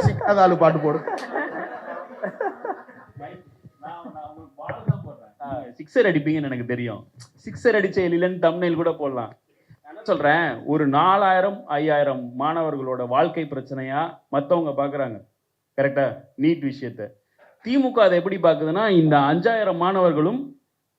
சிக்காத ஆளு பாட்டு போடு. சிக்ஸர் அடிப்பீங்கன்னு எனக்கு தெரியும். சிக்ஸர் அடிச்ச எழிலன் தம்ப்நெயில் கூட போடலாம். நான் என்ன சொல்றேன், ஒரு 4000 5000 மாணவர்களோட வாழ்க்கை பிரச்சனையா மத்தவங்க பாக்குறாங்க. கரெக்டா? நீட் விஷயத்த திமுக அதை எப்படி பாக்குதுன்னா, இந்த 5000 மாணவர்களும்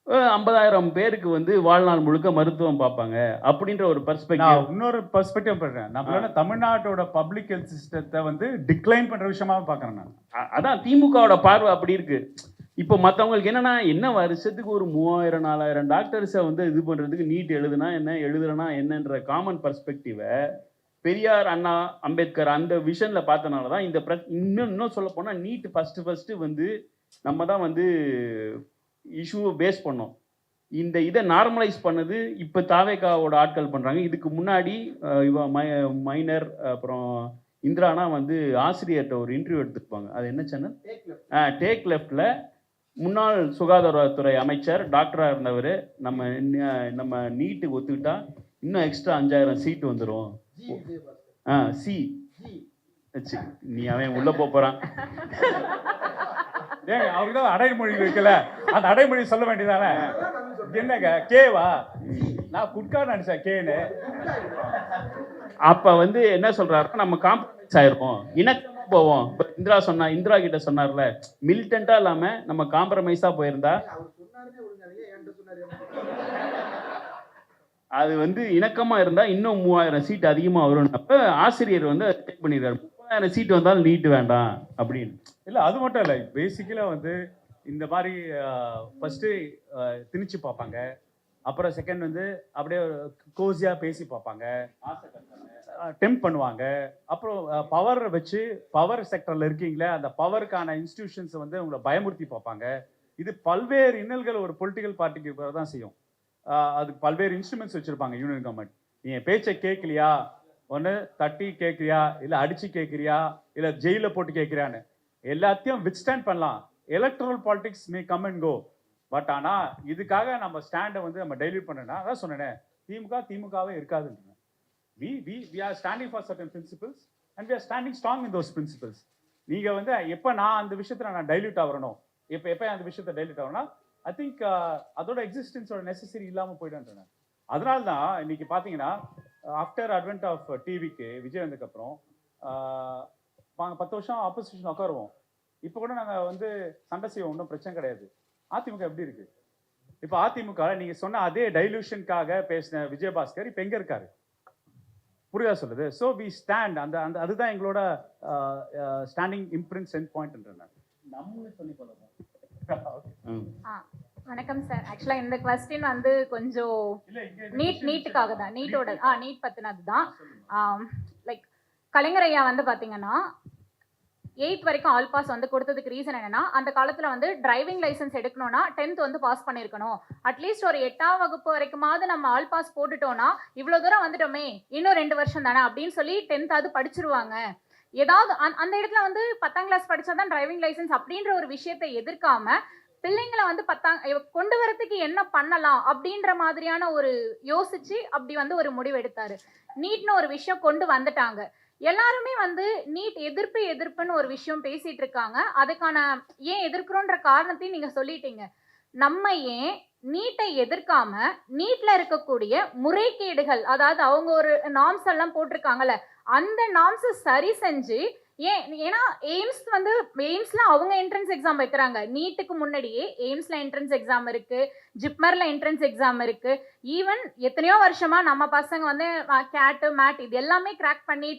50,000 பேருக்கு வந்து வாழ்நாள் முழுக்க மருத்துவம் பார்ப்பாங்க அப்படின்ற ஒரு பெர்ஸ்பெக்டிவ். இன்னொரு பெர்ஸ்பெக்டிவ் பண்றேன். நம்மளால தமிழ்நாட்டோட பப்ளிக் ஹெல்த் சிஸ்டத்தை வந்து டிக்ளைன் பண்ற விஷயமா பாக்குறேன் நான். அதான் திமுகவோட பார்வை அப்படி இருக்கு. இப்போ மற்றவங்களுக்கு என்னன்னா, என்ன வருஷத்துக்கு ஒரு 3000 4000 டாக்டர்ஸை வந்து இது பண்றதுக்கு நீட் எழுதுனா என்ன, எழுதுறனா என்னன்ற காமன் பெர்ஸ்பெக்டிவை பெரியார், அண்ணா, அம்பேத்கர் அந்த விஷன்ல பார்த்தனால தான் இந்த இன்னும் சொல்ல போனா நீட் ஃபர்ஸ்ட் வந்து நம்ம தான் வந்து இஷ்யூவை பேஸ் பண்ணோம். இந்த இதை நார்மலைஸ் பண்ணது இப்போ தாவேகாவோட ஆட்கள் பண்றாங்க. இதுக்கு முன்னாடி மைனர் அப்புறம் இந்திரானா வந்து ஆசிரியர்கிட்ட ஒரு இன்டர்வியூ எடுத்துருப்பாங்க. அது என்ன சேனல்? டேக் லெஃப்ட்ல முன்னாள் சுகாதாரத்துறை அமைச்சர் டாக்டராக இருந்தவர், நம்ம நீட்டுக்கு ஒத்துக்கிட்டா இன்னும் எக்ஸ்ட்ரா 5000 சீட்டு வந்துடும். சி நீ அவன் உள்ள போறான். ஏங்க அவருக்கு தான் அடைமொழி இருக்குல்ல, அந்த அடைமொழி சொல்ல வேண்டியதானே? என்னங்க கேவா? நான் குட்கா நினைச்சேன் கேன்னு. அப்ப வந்து என்ன சொல்றாருன்னா, நம்ம காம்ப்ரமைஸ் ஆயிருப்போம், இணக்கமா போவோம். இந்திரா கிட்ட சொன்னார்ல, மிலிட்டண்டா இல்லாம நம்ம காம்ப்ரமைஸா போயிருந்தா அது வந்து இணக்கமா இருந்தா இன்னும் 3000 சீட் அதிகமா வரும். அப்ப ஆசிரியர் வந்து டேக் பண்ணிடுறாரு, 30,000 சீட் வந்தாலும் நீட் வேண்டாம் அப்படின்னு. இல்லை அது மட்டும் இல்லை, பேசிக்கலாக வந்து இந்த மாதிரி ஃபஸ்ட்டு திணிச்சு பார்ப்பாங்க. அப்புறம் செகண்ட் வந்து அப்படியே கோசியாக பேசி பார்ப்பாங்க, டெம்ப் பண்ணுவாங்க. அப்புறம் பவர் வச்சு, பவர் செக்டரில் இருக்கீங்களே அந்த பவருக்கான இன்ஸ்டிடியூஷன்ஸை வந்து உங்களை பயமுறுத்தி பார்ப்பாங்க. இது பல்வேறு இன்னல்கள் ஒரு பொலிட்டிக்கல் பார்ட்டிக்கு தான் செய்யும். அதுக்கு பல்வேறு இன்ஸ்ட்ருமெண்ட்ஸ் வச்சுருப்பாங்க யூனியன் கவர்மெண்ட். நீங்கள் பேச்சை கேட்கலையா, ஒன்று தட்டி கேட்குறியா, இல்லை அடித்து கேட்குறியா, இல்லை ஜெயிலில் போட்டு கேட்குறியான்னு எல்லாத்தையும் வித்ஸ்டாண்ட் பண்ணலாம். Electoral politics may come and go. But ஆனால் இதுக்காக நம்ம ஸ்டாண்டை வந்து நம்ம டைல்யூட் பண்ணனா, அதான் சொன்னேன், திமுகவே இருக்காதுன்னு. we are standing for certain principles and we are standing strong in those principles. நீங்கள் வந்து எப்போ நான் அந்த விஷயத்தில் நான் டைல்யூட் ஆகிறணும், எப்போ அந்த விஷயத்தை டைல்யூட் ஆகணும்னா ஐ திங்க் அதோட எக்ஸிஸ்டன்ஸோட நெசசரி இல்லாமல் போய்டுன்றேன். அதனால தான் இன்னைக்கு பார்த்தீங்கன்னா ஆஃப்டர் அட்வென்ட் ஆஃப் டிவிக்கு விஜய் வந்ததுக்கப்புறம் 10 வருஷம் ஆப்போசிஷன் உட்காருவோம். இப்போ கூட நாங்கள் வந்து சண்டை செய்வோம், ஒன்றும் பிரச்சனை கிடையாது. அதிமுக எப்படி இருக்கு? இப்போ அதிமுக நீங்கள் சொன்ன அதே டைலூஷனுக்காக பேசின விஜயபாஸ்கர் இப்போ எங்கே இருக்காரு? புரியா சொல்லுது. ஸோ வி ஸ்டாண்ட், அந்த அதுதான் எங்களோட ஸ்டாண்டிங் இம்ப்ரிண்ட் சென்ட் பாயிண்ட்ன்றேன். நம்ம சொல்லி போலாம். வணக்கம் சார். ஆக்சுவலாக இந்த கொஸ்டின் வந்து கொஞ்சம் நீட்டுக்காக தான், நீட் பற்றினது தான். லைக் கலைஞர் ஐயா வந்து பார்த்தீங்கன்னா 8th வரைக்கும் ஆல் பாஸ் வந்து கொடுத்ததுக்கு ரீசன் என்னன்னா, அந்த காலத்தில் வந்து டிரைவிங் லைசன்ஸ் எடுக்கணும்னா 10th வந்து பாஸ் பண்ணியிருக்கணும். அட்லீஸ்ட் ஒரு 8ஆம் வகுப்பு வரைக்குமாவது நம்ம ஆல் பாஸ் போட்டுட்டோம்னா இவ்வளோ தூரம் வந்துட்டோமே, இன்னும் 2 வருஷம் தானே அப்படின்னு சொல்லி 10th படிச்சிருவாங்க. ஏதாவது அந்த இடத்துல வந்து 10ஆம் கிளாஸ் படிச்சாதான் டிரைவிங் லைசன்ஸ் அப்படின்ற ஒரு விஷயத்தை எதிர்க்காம பிள்ளைங்களை வந்து கொண்டு வரதுக்கு என்ன பண்ணலாம் அப்படின்ற மாதிரியான ஒரு யோசிச்சு அப்படி வந்து ஒரு முடிவு எடுத்தாரு. நீட்னு ஒரு விஷயம் கொண்டு வந்துட்டாங்க. எல்லாருமே வந்து நீட் எதிர்ப்புன்னு ஒரு விஷயம் பேசிட்டு இருக்காங்க. அதுக்கான ஏன் எதிர்க்கிறோன்ற காரணத்தையும் நீங்க சொல்லிட்டீங்க. நம்ம ஏன் நீட்டை எதிர்க்காம நீட்ல இருக்கக்கூடிய முறைகேடுகள், அதாவது அவங்க ஒரு நார்ம்ஸ் எல்லாம் போட்டிருக்காங்கல்ல, அந்த நார்ம்ஸை சரி செஞ்சு ஏன்னா எய்ம்ஸ்ல அவங்க என்ட்ரன்ஸ் எக்ஸாம் வைக்கிறாங்க. நீட்டுக்கு முன்னாடியே எய்ம்ஸ்ல என்ட்ரன்ஸ் எக்ஸாம் இருக்கு, ஜிப்மர்ல என்ட்ரன்ஸ் எக்ஸாம் இருக்கு. ஈவன் எத்தனையோ வருஷமா நம்ம பசங்க வந்து கேட் மேட் இது எல்லாமே கிராக் பண்ணி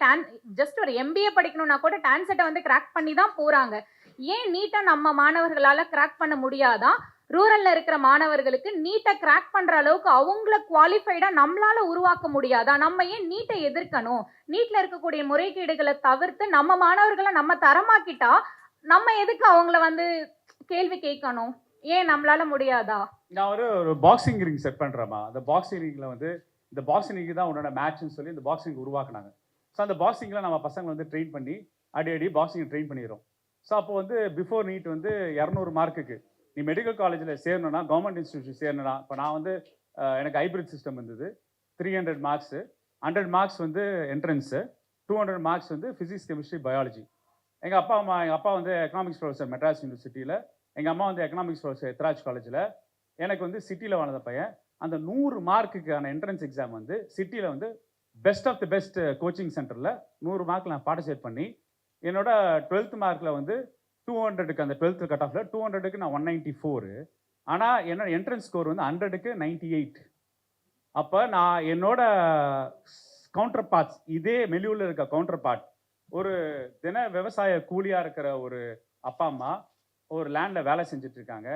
ஜஸ்ட் ஒரு MBA படிக்கணும்னா கூட டான்செட்டை வந்து கிராக் பண்ணி தான் போறாங்க. ஏன் நீட்டை நம்ம மாணவர்களால கிராக் பண்ண முடியாதான்? ரூரல்ல இருக்கிற மாணவர்களுக்கு நீட்டை கிராக் பண்ற அளவுக்கு அவங்கள குவாலிஃபைடா நம்மளால உருவாக்க முடியாதா? நம்ம ஏன் நீட்டை எதிர்க்கணும்? நீட்ல இருக்கக்கூடிய முறைகேடுகளை தவிர்த்து நம்ம மாணவர்களை நம்ம தரமாக்கிட்டா நம்ம எதுக்கு அவங்கள வந்து கேள்வி கேட்கணும்? ஏன் நம்மளால முடியாதா? நான் ஒரு பாக்ஸிங் ரிங் செட் பண்றேமா. அந்த பாக்ஸிங் ரிங்ல வந்து இந்த பாக்ஸிங் ரிங் தான் உன்னோட மேட்ச்னு சொல்லி இந்த பாக்ஸிங் உருவாக்குனாங்க. ஸோ அந்த பாக்ஸிங்கில் நம்ம பசங்களை வந்து ட்ரெயின் பண்ணி அடி பாக்ஸிங் ட்ரெயின் பண்ணிடுறோம். ஸோ அப்போ வந்து பிஃபோர் நீட் வந்து 200 மார்க்குக்கு நீ மெடிக்கல் காலேஜில் சேரணும்னா, கவர்மெண்ட் இன்ஸ்டியூஷன் சேரணும்னா, இப்போ நான் வந்து எனக்கு ஹைப்ரிட் சிஸ்டம் இருந்தது. 300 மார்க்ஸு, 100 மார்க்ஸ் வந்து என்ட்ரன்ஸு, 200 மார்க்ஸ் வந்து ஃபிசிக்ஸ், கெமிஸ்ட்ரி, பயாலஜி. எங்கள் அப்பா வந்து எக்கனாமிக்ஸ் ப்ரொஃபஸர் மெட்ராஸ் யூனிவர்சிட்டியில், எங்கள் அம்மா வந்து எக்கனாமிக்ஸ் ப்ரொஃபஸர் எத்ராஜ் காலேஜில். எனக்கு வந்து சிட்டியில் வளர்ந்த பையன். அந்த 100 மார்க்குக்கான என்ட்ரன்ஸ் எக்ஸாம் வந்து சிட்டியில் வந்து best of the best coaching சென்டரில் 100 மார்க்கில் நான் பார்ட்டிசிபேட் பண்ணி, என்னோட 12th மார்க்கில் வந்து 200க்கு அந்த 12th கட் ஆஃபில் 200க்கு நான் 194. ஆனால் என்னோட என்ட்ரன்ஸ் ஸ்கோர் வந்து 100க்கு 98. அப்போ நான் என்னோட கவுண்டர் பார்ட்ஸ், இதே மெலியூவில் இருக்க கவுண்டர் பார்ட், ஒரு தின விவசாய கூலியாக இருக்கிற ஒரு அப்பா அம்மா ஒரு லேண்டில் வேலை செஞ்சுட்டு இருக்காங்க,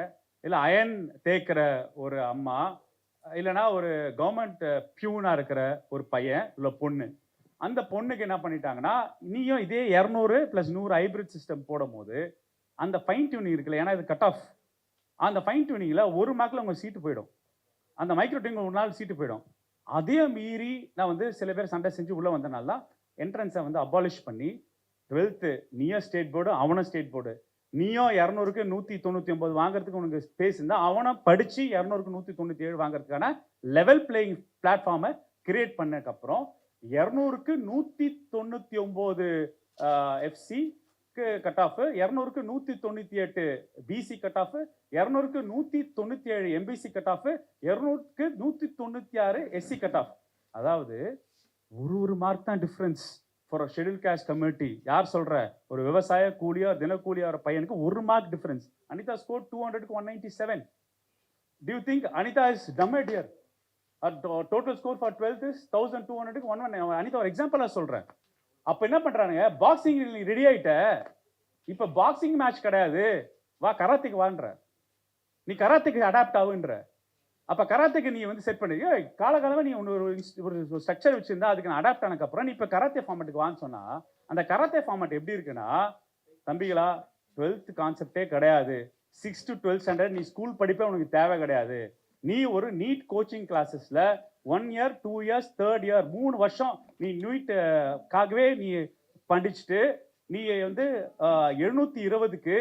இல்லை அயன் தேய்க்கிற ஒரு அம்மா, இல்லைனா ஒரு கவர்மெண்ட் பியூனாக இருக்கிற ஒரு பையன் இல்லை பொண்ணு. அந்த பொண்ணுக்கு என்ன பண்ணிட்டாங்கன்னா, நீயும் இதே 200 + 100 ஹைப்ரிட் சிஸ்டம் போடும் போது அந்த ஃபைன் டியூனிங் இருக்குல்ல, ஏன்னா இது கட் ஆஃப், அந்த ஃபைன் டியூனிங்கில் 1 மார்க்கில் உங்கள் சீட்டு போயிடும். அந்த மைக்ரோ டியூனிங் ஒரு நாள் சீட்டு போயிடும். அதே மீறி நான் வந்து சில பேர் சண்டை செஞ்சு உள்ளே வந்தனால தான் என்ட்ரன்ஸை வந்து அபாலிஷ் பண்ணி 12th நீயும் ஸ்டேட் போர்டு, அவனும் ஸ்டேட் போர்டு. நீயும் 200க்கு 199 வாங்குறதுக்கு உனக்கு ஸ்பேஸ் இருந்தால் அவனை படித்து 200க்கு 197 வாங்குறதுக்கான லெவல் பிளேயிங் பிளாட்ஃபார்மை கிரியேட் பண்ணதுக்கப்புறம் 200க்கு 199 எஃப்சிக்கு கட் ஆஃப், 200க்கு 198 பிசி கட் ஆஃப், 200க்கு 197 எம்பிசி கட் ஆஃப், 200க்கு 196 எஸ்சி கட் ஆஃப். அதாவது ஒரு மார்க் தான் difference for schedule caste community. யார் சொல்ற? ஒரு விவசாய கூலியா தினக்கூலியா ஒரு பையனுக்கு 1 மார்க் டிஃபரன்ஸ். அனிதா ஸ்கோர் 200க்கு 197. Do you think Anita is dumb here? Her total score for 12th is 1200க்கு 11. அனிதா ஒரு எக்ஸாம்பிளா சொல்றேன். அப்ப என்ன பண்றானுங்க, பாக்ஸிங் நீ ரெடி ஆயிட்ட, இப்ப பாக்ஸிங் மேட்ச் கிடையாது, வா கராத்தேக்கு வான்ற, நீ கராத்தேக்கு அடாப்ட் ஆகுன்ற. அப்போ கராத்தேக்கு நீ வந்து செட் பண்ணி காலகாலமாக நீ ஒரு ஸ்ட்ரக்சர் வச்சுருந்தா அதுக்கு நான் அடாப்ட் ஆனதுக்கப்புறம் நீ இப்போ கராத்தே ஃபார்மேட்டுக்கு வான்னு சொன்னால், அந்த கராத்தே ஃபார்மேட் எப்படி இருக்குன்னா, தம்பிகளா 12th கான்செப்டே கிடையாது, 6 to 12th ஸ்டாண்டர்ட் நீ ஸ்கூல் படிப்பே உனக்கு தேவை கிடையாது. நீ ஒரு NEET coaching கிளாஸஸில் 1 year 2 years 3rd year 3 வருஷம் நீ நீட்டுக்காகவே நீ படிச்சுட்டு நீ வந்து 720க்கு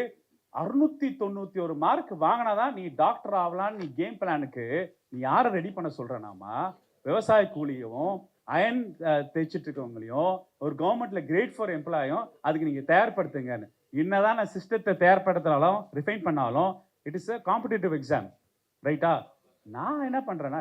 691 மார்க் வாங்கினாதான் நீ டாக்டர் ஆகலான்னு நீ கேம் பிளானுக்கு நீ யாரை ரெடி பண்ண சொல்கிறனாமா? விவசாய கூலியும் அயன் தேய்ச்சிட்டு இருக்கவங்களையும் ஒரு கவர்மெண்ட்ல கிரேட் 4 எம்ப்ளாயும் அதுக்கு நீங்கள் தயார்படுத்துங்கன்னு. என்னதான் நான் சிஸ்டத்தை தயார்படுத்தினாலும் ரிஃபைன் பண்ணாலும் it is a competitive exam, ரைட்டா? நான் என்ன பண்ணுறேன்னா,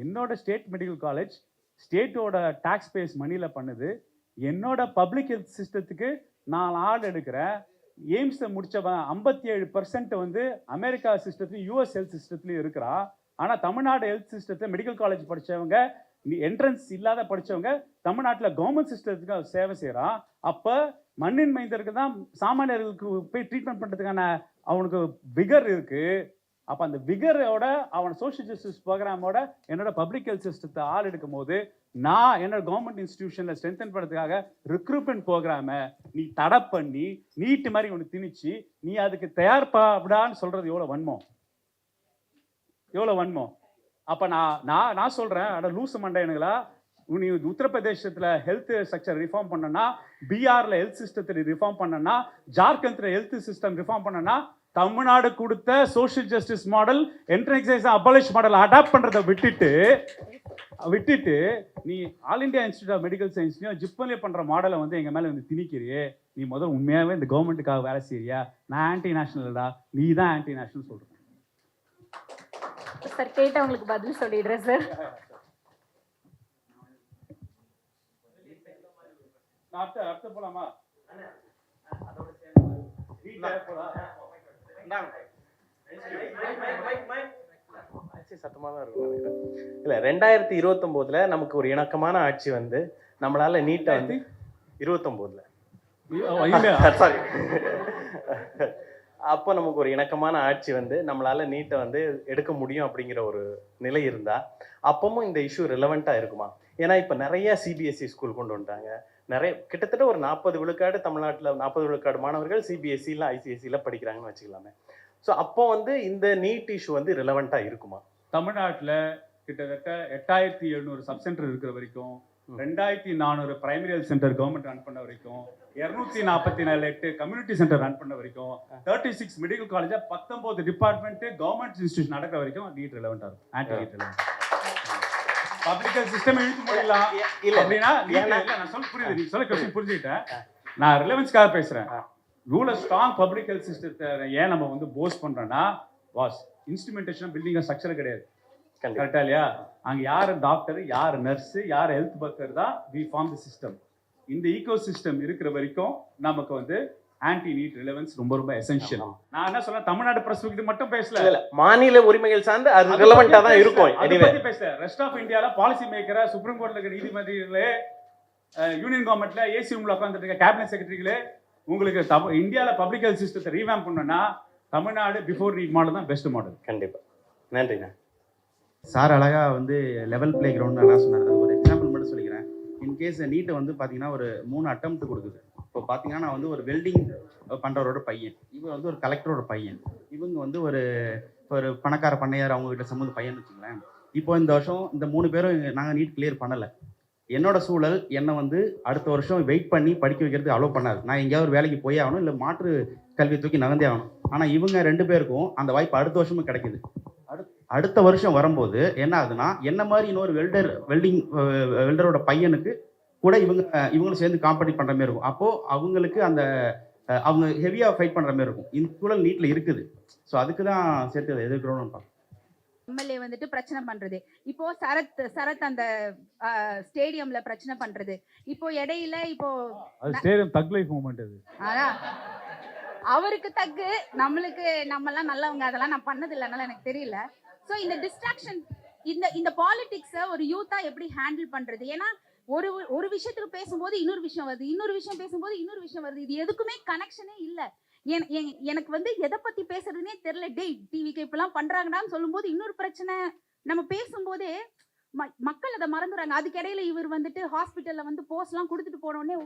என்னோட ஸ்டேட் மெடிக்கல் காலேஜ் ஸ்டேட்டோட டாக்ஸ் பேஸ் மணியில் பண்ணுது, என்னோட பப்ளிக் ஹெல்த் சிஸ்டத்துக்கு நான் ஆள் எடுக்கிறேன். எய்ம்ஸை முடித்தவன் 57% வந்து அமெரிக்கா சிஸ்டத்துலையும் யூஎஸ் ஹெல்த் சிஸ்டத்துலையும் இருக்கிறா. ஆனால் தமிழ்நாடு ஹெல்த் சிஸ்டத்தில் மெடிக்கல் காலேஜ் படித்தவங்க, என்ட்ரன்ஸ் இல்லாத படித்தவங்க தமிழ்நாட்டில் கவர்மெண்ட் சிஸ்டத்துக்கு சேவை செய்கிறான். அப்போ மண்ணின் மைந்தருக்கு தான் சாமானியர்களுக்கு போய் ட்ரீட்மெண்ட் பண்ணுறதுக்கான அவனுக்கு விகர் இருக்குது. அப்போ அந்த விகரோட அவன் சோஷியல் ஜஸ்டிஸ் ப்ரோக்ராமோட என்னோட பப்ளிக் ஹெல்த் சிஸ்டத்தை ஆள் எடுக்கும் போது நான் என்னோட கவர்மெண்ட் இன்ஸ்டிடியூஷனில் ஸ்ட்ரென்தன் பண்ணுறதுக்காக ரிக்ரூட்மெண்ட் ப்ரோக்ராமை நீ தடை பண்ணி நீட்டு மாதிரி ஒன்று திணிச்சு நீ அதுக்கு தயார்பாடான்னு சொல்கிறது எவ்வளோ வன்மம், எவ்வளோ வன்மம். அப்போ நான் சொல்கிறேன், அட லூசு மண்டையனுங்களா, நீ உத்தரப்பிரதேசத்தில் ஹெல்த் ஸ்ட்ரக்சர் ரிஃபார்ம் பண்ணனா, பீகாரில் ஹெல்த் சிஸ்டத்தை ரிஃபார்ம் பண்ணனா, ஜார்க்கண்டில் ஹெல்த் சிஸ்டம் ரிஃபார்ம் பண்ணனா, தமிழ்நாடு கொடுத்த social justice model entrance abolish model adopt பண்ணுறதை விட்டுட்டு நீ all India institute of medical சயின்ஸ்லையும் ஜிப்மன்லேயும் பண்ணுற மாடலை வந்து எங்கள் மேலே வந்து திணிக்கிறியே. நீ முதல் உண்மையாகவே இந்த கவர்மெண்ட்டுக்காக வேலை செய்யறியா? நான் ஆன்டி நேஷனல்டா, நீ தான் ஆன்டி நேஷனல் சொல்கிறேன். சார் கேட்டவங்களுக்கு பதில் சொல்லிடுறேன் சார். அடுத்த போலாமா? சத்தமாக தான் இருக்கும். இல்லை, 2029 நமக்கு ஒரு இணக்கமான ஆட்சி வந்து நம்மளால நீட்டை வந்து 29 சாரி அப்போ நமக்கு ஒரு இணக்கமான ஆட்சி வந்து நம்மளால நீட்டை வந்து எடுக்க முடியும் அப்படிங்கிற ஒரு நிலை இருந்தா அப்பவும் இந்த இஷ்யூ ரிலவெண்ட்டாக இருக்குமா? ஏன்னா இப்போ நிறைய சிபிஎஸ்சி ஸ்கூல் கொண்டு வந்துட்டாங்க. நிறைய கிட்டத்தட்ட ஒரு 40 விழுக்காடு தமிழ்நாட்டில் 40 விழுக்காடு மாணவர்கள் சிபிஎஸ்சியில் ஐசிஎஸ்சியில் படிக்கிறாங்கன்னு வச்சுக்கலாமே. ஸோ அப்போ வந்து இந்த நீட் இஷ்யூ வந்து ரிலவெண்ட்டாக இருக்குமா? தமிழ்நாட்டில் கிட்டத்தட்ட 8700 சப் சென்டர் இருக்கிற வரைக்கும் 2400 primary health centre government run பண்ண வரைக்கும், 244 கம்யூனிட்டி சென்டர் ரன் பண்ண வரைக்கும், 36 medical college, 19 department government institution நடக்கிற வரைக்கும் நீட் ரிலவெண்டா இருக்கும். Anti NEET relevant. Public health system இழுத்து போயிடலாம் அப்படின்னா நான் சொல்ல புரியுது, நீங்க சொல்ல கொஸ்டின் புரிஞ்சுக்கிட்டேன். நான் ரிலவென்ஸ்க்காக பேசுறேன். ரூல் ஸ்ட்ராங் பப்ளிக் ஹெல்த் சிஸ்டத்தை ஏன் நம்ம வந்து போஸ்ட் பண்றோம்னா, வாஸ் இன்ஸ்ட்ருமெண்டேஷன் பில்டிங் ஸ்ட்ரக்சர் கிடையாது. கரெக்டா இல்லையா? அங்க யாரு டாக்டர், யார் நர்ஸ், யார் ஹெல்த் ஒர்க்கர் தான் வி ஃபார்ம் தி சிஸ்டம். இந்த ஈகோ சிஸ்டம் இருக்கிற வரைக்கும் நமக்கு வந்து ஆன்டி நீட் ரிலவென்ஸ் ரொம்ப ரொம்ப எசென்ஷியல். நான் என்ன சொல்றேன், தமிழ்நாடு பிரஸ் இது மட்டும் பேசல, மாநில உரிமைகள் சார்ந்து அது ரிலவெண்டா தான் இருக்கும். அதை பத்தி பேசல. ரெஸ்ட் ஆஃப் இந்தியால பாலிசி மேக்கரா, சுப்ரீம் கோர்ட்ல இருக்க நீதிமன்றங்களே, யூனியன் கவர்மெண்ட்ல ஏசி ரூம்ல உட்கார்ந்துட்டு இருக்க கேபினட் செக்ரட்டரிகளே, உங்களுக்கு இந்தியால பப்ளிக் ஹெல்த் சிஸ்டத்தை ரீவேம்ப் பண்ணணும்னா தமிழ்நாடு பிஃபோர் நீட் மாடல் தான் பெஸ்ட் மாடல். கண்டிப்பா. நன்றிண்ணா. சார் அழகா வந்து லெவல் பிளே கிரவுண்ட் நல்லா சொன்னார். அது ஒரு எக்ஸாம்பிள் மட்டும் சொல்லிக்கிறேன். இன்கேஸ் நீட்டை வந்து பார்த்தீங்கன்னா ஒரு 3 அட்டெம்ப்ட் கொடுக்குது. இப்போ பார்த்தீங்கன்னா நான் வந்து ஒரு வெல்டிங் பண்ணுறவரோட பையன், இவங்க வந்து ஒரு கலெக்டரோட பையன், இவங்க வந்து ஒரு பணக்கார பண்ணையார் அவங்க கிட்ட சம்மந்த பையன் வச்சுங்களேன். இப்போ இந்த வருஷம் இந்த 3 பேரும் நாங்கள் நீட் கிளியர் பண்ணலை. என்னோட சூழல் என்னை வந்து அடுத்த வருஷம் வெயிட் பண்ணி படிக்க வைக்கிறதுக்கு அலோவ் பண்ணாது. நான் எங்கேயாவது ஒரு வேலைக்கு போய் ஆகணும், இல்லை மாற்று கல்வி தூக்கி நகர்ந்தே ஆகணும். ஆனால் இவங்க 2 பேருக்கும் அந்த வாய்ப்பு அடுத்த வருஷமும் கிடைக்குது. அடுத்த வருஷம் வரும்போது என்ன ஆகுதுன்னா, என்ன மாதிரி இன்னொரு வெல்டரோட பையனுக்கு கூட இவங்களும் சேர்ந்து காம்படிட் பண்ணுற மாதிரி இருக்கும். அப்போது அவங்களுக்கு அவங்க ஹெவியாக ஃபைட் பண்ணுற மாதிரி இருக்கும். இந்த சூழல் நீட்டில் இருக்குது. ஸோ அதுக்கு தான் சேர்த்து எதிர்க்கிறோன்னு எம்எல்ஏ வந்துட்டு பிரச்சனை பண்றது, இப்போ சரத் அந்த ஸ்டேடியம்ல பிரச்சனை பண்றது, இப்போ இடையில இப்போ ஸ்டேடியம் தக் லைஃப் மூவ்மெண்ட் அது. அவருக்கு தக்கு, நம்மளுக்கு நம்ம எல்லாம் நல்லவங்க, அதெல்லாம் நான் பண்ணது இல்லைனால எனக்கு தெரியல. ஸோ இந்த டிஸ்ட்ராக்ஷன், இந்த பாலிடிக்ஸை ஒரு யூத்தா எப்படி ஹேண்டில் பண்றது? ஏன்னா ஒரு விஷயத்துக்கு பேசும்போது இன்னொரு விஷயம் வருது, இன்னொரு விஷயம் பேசும்போது இன்னொரு விஷயம் வருது. இது எதுக்குமே கனெக்ஷனே இல்லை. எனக்கு வந்து எதை பத்தி பேசுறதுன்னே தெரியல. டிவிக்கு இப்பெல்லாம் பண்றாங்கடான்னு சொல்லும்போது இன்னொரு பிரச்சனை. நம்ம பேசும்போதே மக்கள் அதை மறந்துடுறாங்க. அதுக்கிடையில இவர் வந்துட்டு ஹாஸ்பிட்டல்ல வந்து போஸ்ட்லாம் கொடுத்துட்டு போனோடனே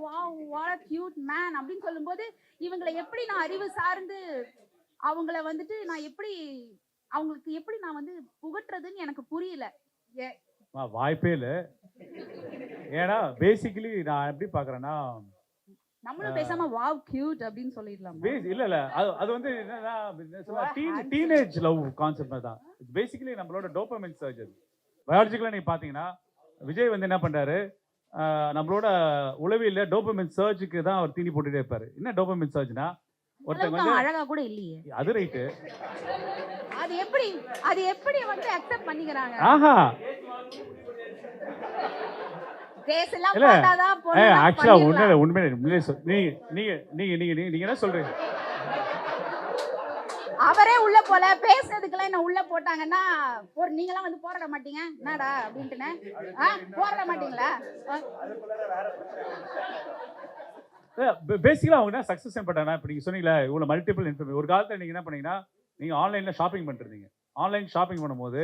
வாட் அ கியூட் மேன் அப்படின்னு சொல்லும்போது இவங்களை எப்படி நான் அறிவு சார்ந்து அவங்கள வந்துட்டு நான் அவங்களுக்கு எப்படி நான் வந்து புகட்டுறதுன்னு எனக்கு புரியல. வாய்ப்பே இல்லை. ஏன்னா பேசிக்கலி நான் எப்படி பாக்குறேன்னா, நம்மளும் பேசாம வாவ் கியூட் அப்படின்னு சொல்லிடலாம். இல்ல அது வந்து என்னன்னா டீனேஜ் லவ் கான்செப்ட் தான். பேசிக்கலி நம்மளோட டோபமைன் சர்ஜ். அது பயாலஜிக்கலா நீங்க பாத்தீங்கன்னா விஜய் வந்து என்ன பண்றாரு, நம்மளோட உளவியல்ல டோபமைன் சர்ஜுக்கு தான் அவர் தீனி போட்டுட்டே இருப்பாரு. என்ன டோபமைன் சர்ஜ்னா, ஒருத்தங்க வந்து அழகா கூட இல்லையே, அது ரைட்டு, அது எப்படி வந்து அக்செப்ட் பண்ணிக்கறாங்க? ஆஹா கேஸ்லாம் போடாதான் போனா ஆக்சுவலா உண்மையிலே நீங்க என்ன சொல்றீங்க? அவரே உள்ள போல பேசுறதுக்குலாம் என்ன உள்ள போட்டாங்கன்னா நீங்கலாம் வந்து போராட மாட்டீங்க என்னடா அப்படின்ட்டுனே போராட மாட்டீங்களா? பேசிக்கலா அவங்க என்ன சக்சஸ் பண்ணாங்கன்னா, இப்போ நீங்க சொன்னீங்களா இவ்வளவு மல்டிபிள் இன்ஃபர்மேஷன். ஒரு காலத்துல நீங்க என்ன பண்ணீங்கன்னா, நீங்க ஆன்லைன்ல ஷாப்பிங் பண்ணிருந்தீங்க. ஆன்லைன் ஷாப்பிங் பண்ணும்போது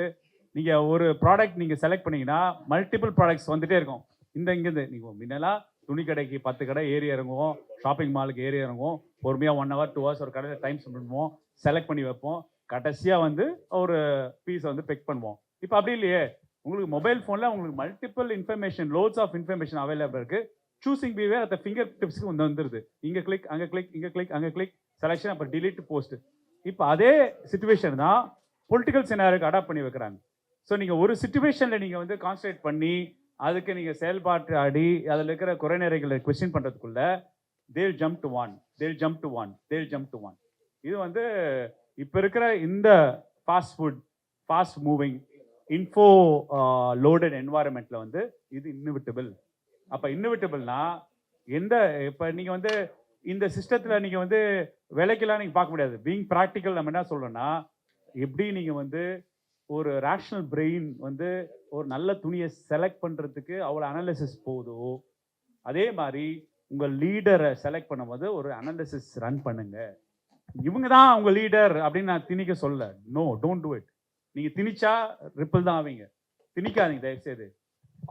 நீங்க ஒரு ப்ராடக்ட் நீங்க செலக்ட் பண்ணீங்கன்னா மல்டிபிள் ப்ராடக்ட்ஸ் வந்துட்டே இருக்கும். இங்கிருந்து நீங்க முன்னெல்லாம் துணி கடைக்கு 10 கடை ஏறி இறங்குவோம், ஷாப்பிங் மாலுக்கு ஏறி இறங்குவோம், பொறுமையா 1 hour 2 hours ஒரு கடையில் டைம் ஸ்பெண்ட் பண்ணுவோம், செலக்ட் பண்ணி வைப்போம், கடைசியா வந்து ஒரு பீஸை வந்து பிக் பண்ணுவோம். இப்போ அப்படி இல்லையே. உங்களுக்கு மொபைல் ஃபோன்ல உங்களுக்கு multiple information, lots of information available இருக்கு. சூசிங் பிஹேவியர் அந்த ஃபிங்கர் டிப்ஸ்க்கு வந்துருது. இங்க கிளிக், அங்க கிளிக், இங்க கிளிக், அங்க கிளிக், செலக்ஷன், அப்புறம் டிலீட், போஸ்ட். இப்போ அதே சிச்சுவேஷன் தான் பொலிட்டிக்கல் சினாரியோக்கு அடாப்ட் பண்ணி வைக்கிறாங்க. ஸோ நீங்க ஒரு சிச்சுவேஷன்ல நீங்க வந்து கான்சன்ட்ரேட் பண்ணி அதுக்கு நீங்க செயல்பாட்டு ஆடி அதில் இருக்கிற குறைநிறைகளை கொஸ்டின் பண்றதுக்குள்ள தேல் ஜம்ப் டு ஒன். இது வந்து இப்ப இருக்கிற இந்த ஃபாஸ்ட் மூவிங் இன்ஃபோ லோடட் என்வாயர்மெண்ட்ல வந்து இது இன்னோவேட்டபிள். அப்ப இன்னோவேட்டபிள்னா இப்ப நீங்க வந்து இந்த சிஸ்டத்துல நீங்க வந்து விலைக்கெல்லாம் நீங்க பார்க்க முடியாது. பீங் ப்ராக்டிக்கல் நம்ம என்ன சொல்றோம்னா, எப்படி நீங்க வந்து ஒரு ரேஷனல் பிரெயின் வந்து ஒரு நல்ல துணியை செலக்ட் பண்றதுக்கு அவ்வளோ அனாலிசிஸ் போகுதோ, அதே மாதிரி உங்க லீடரை செலக்ட் பண்ணும்போது ஒரு அனாலிசிஸ் ரன் பண்ணுங்க. இவங்க தான் உங்க லீடர் அப்படின்னு நான் திணிக்க சொல்ல. No, don't do it. நீங்க திணிச்சா ரிப்பிள் தான் ஆவீங்க. திணிக்காதீங்க தயவுசெய்து.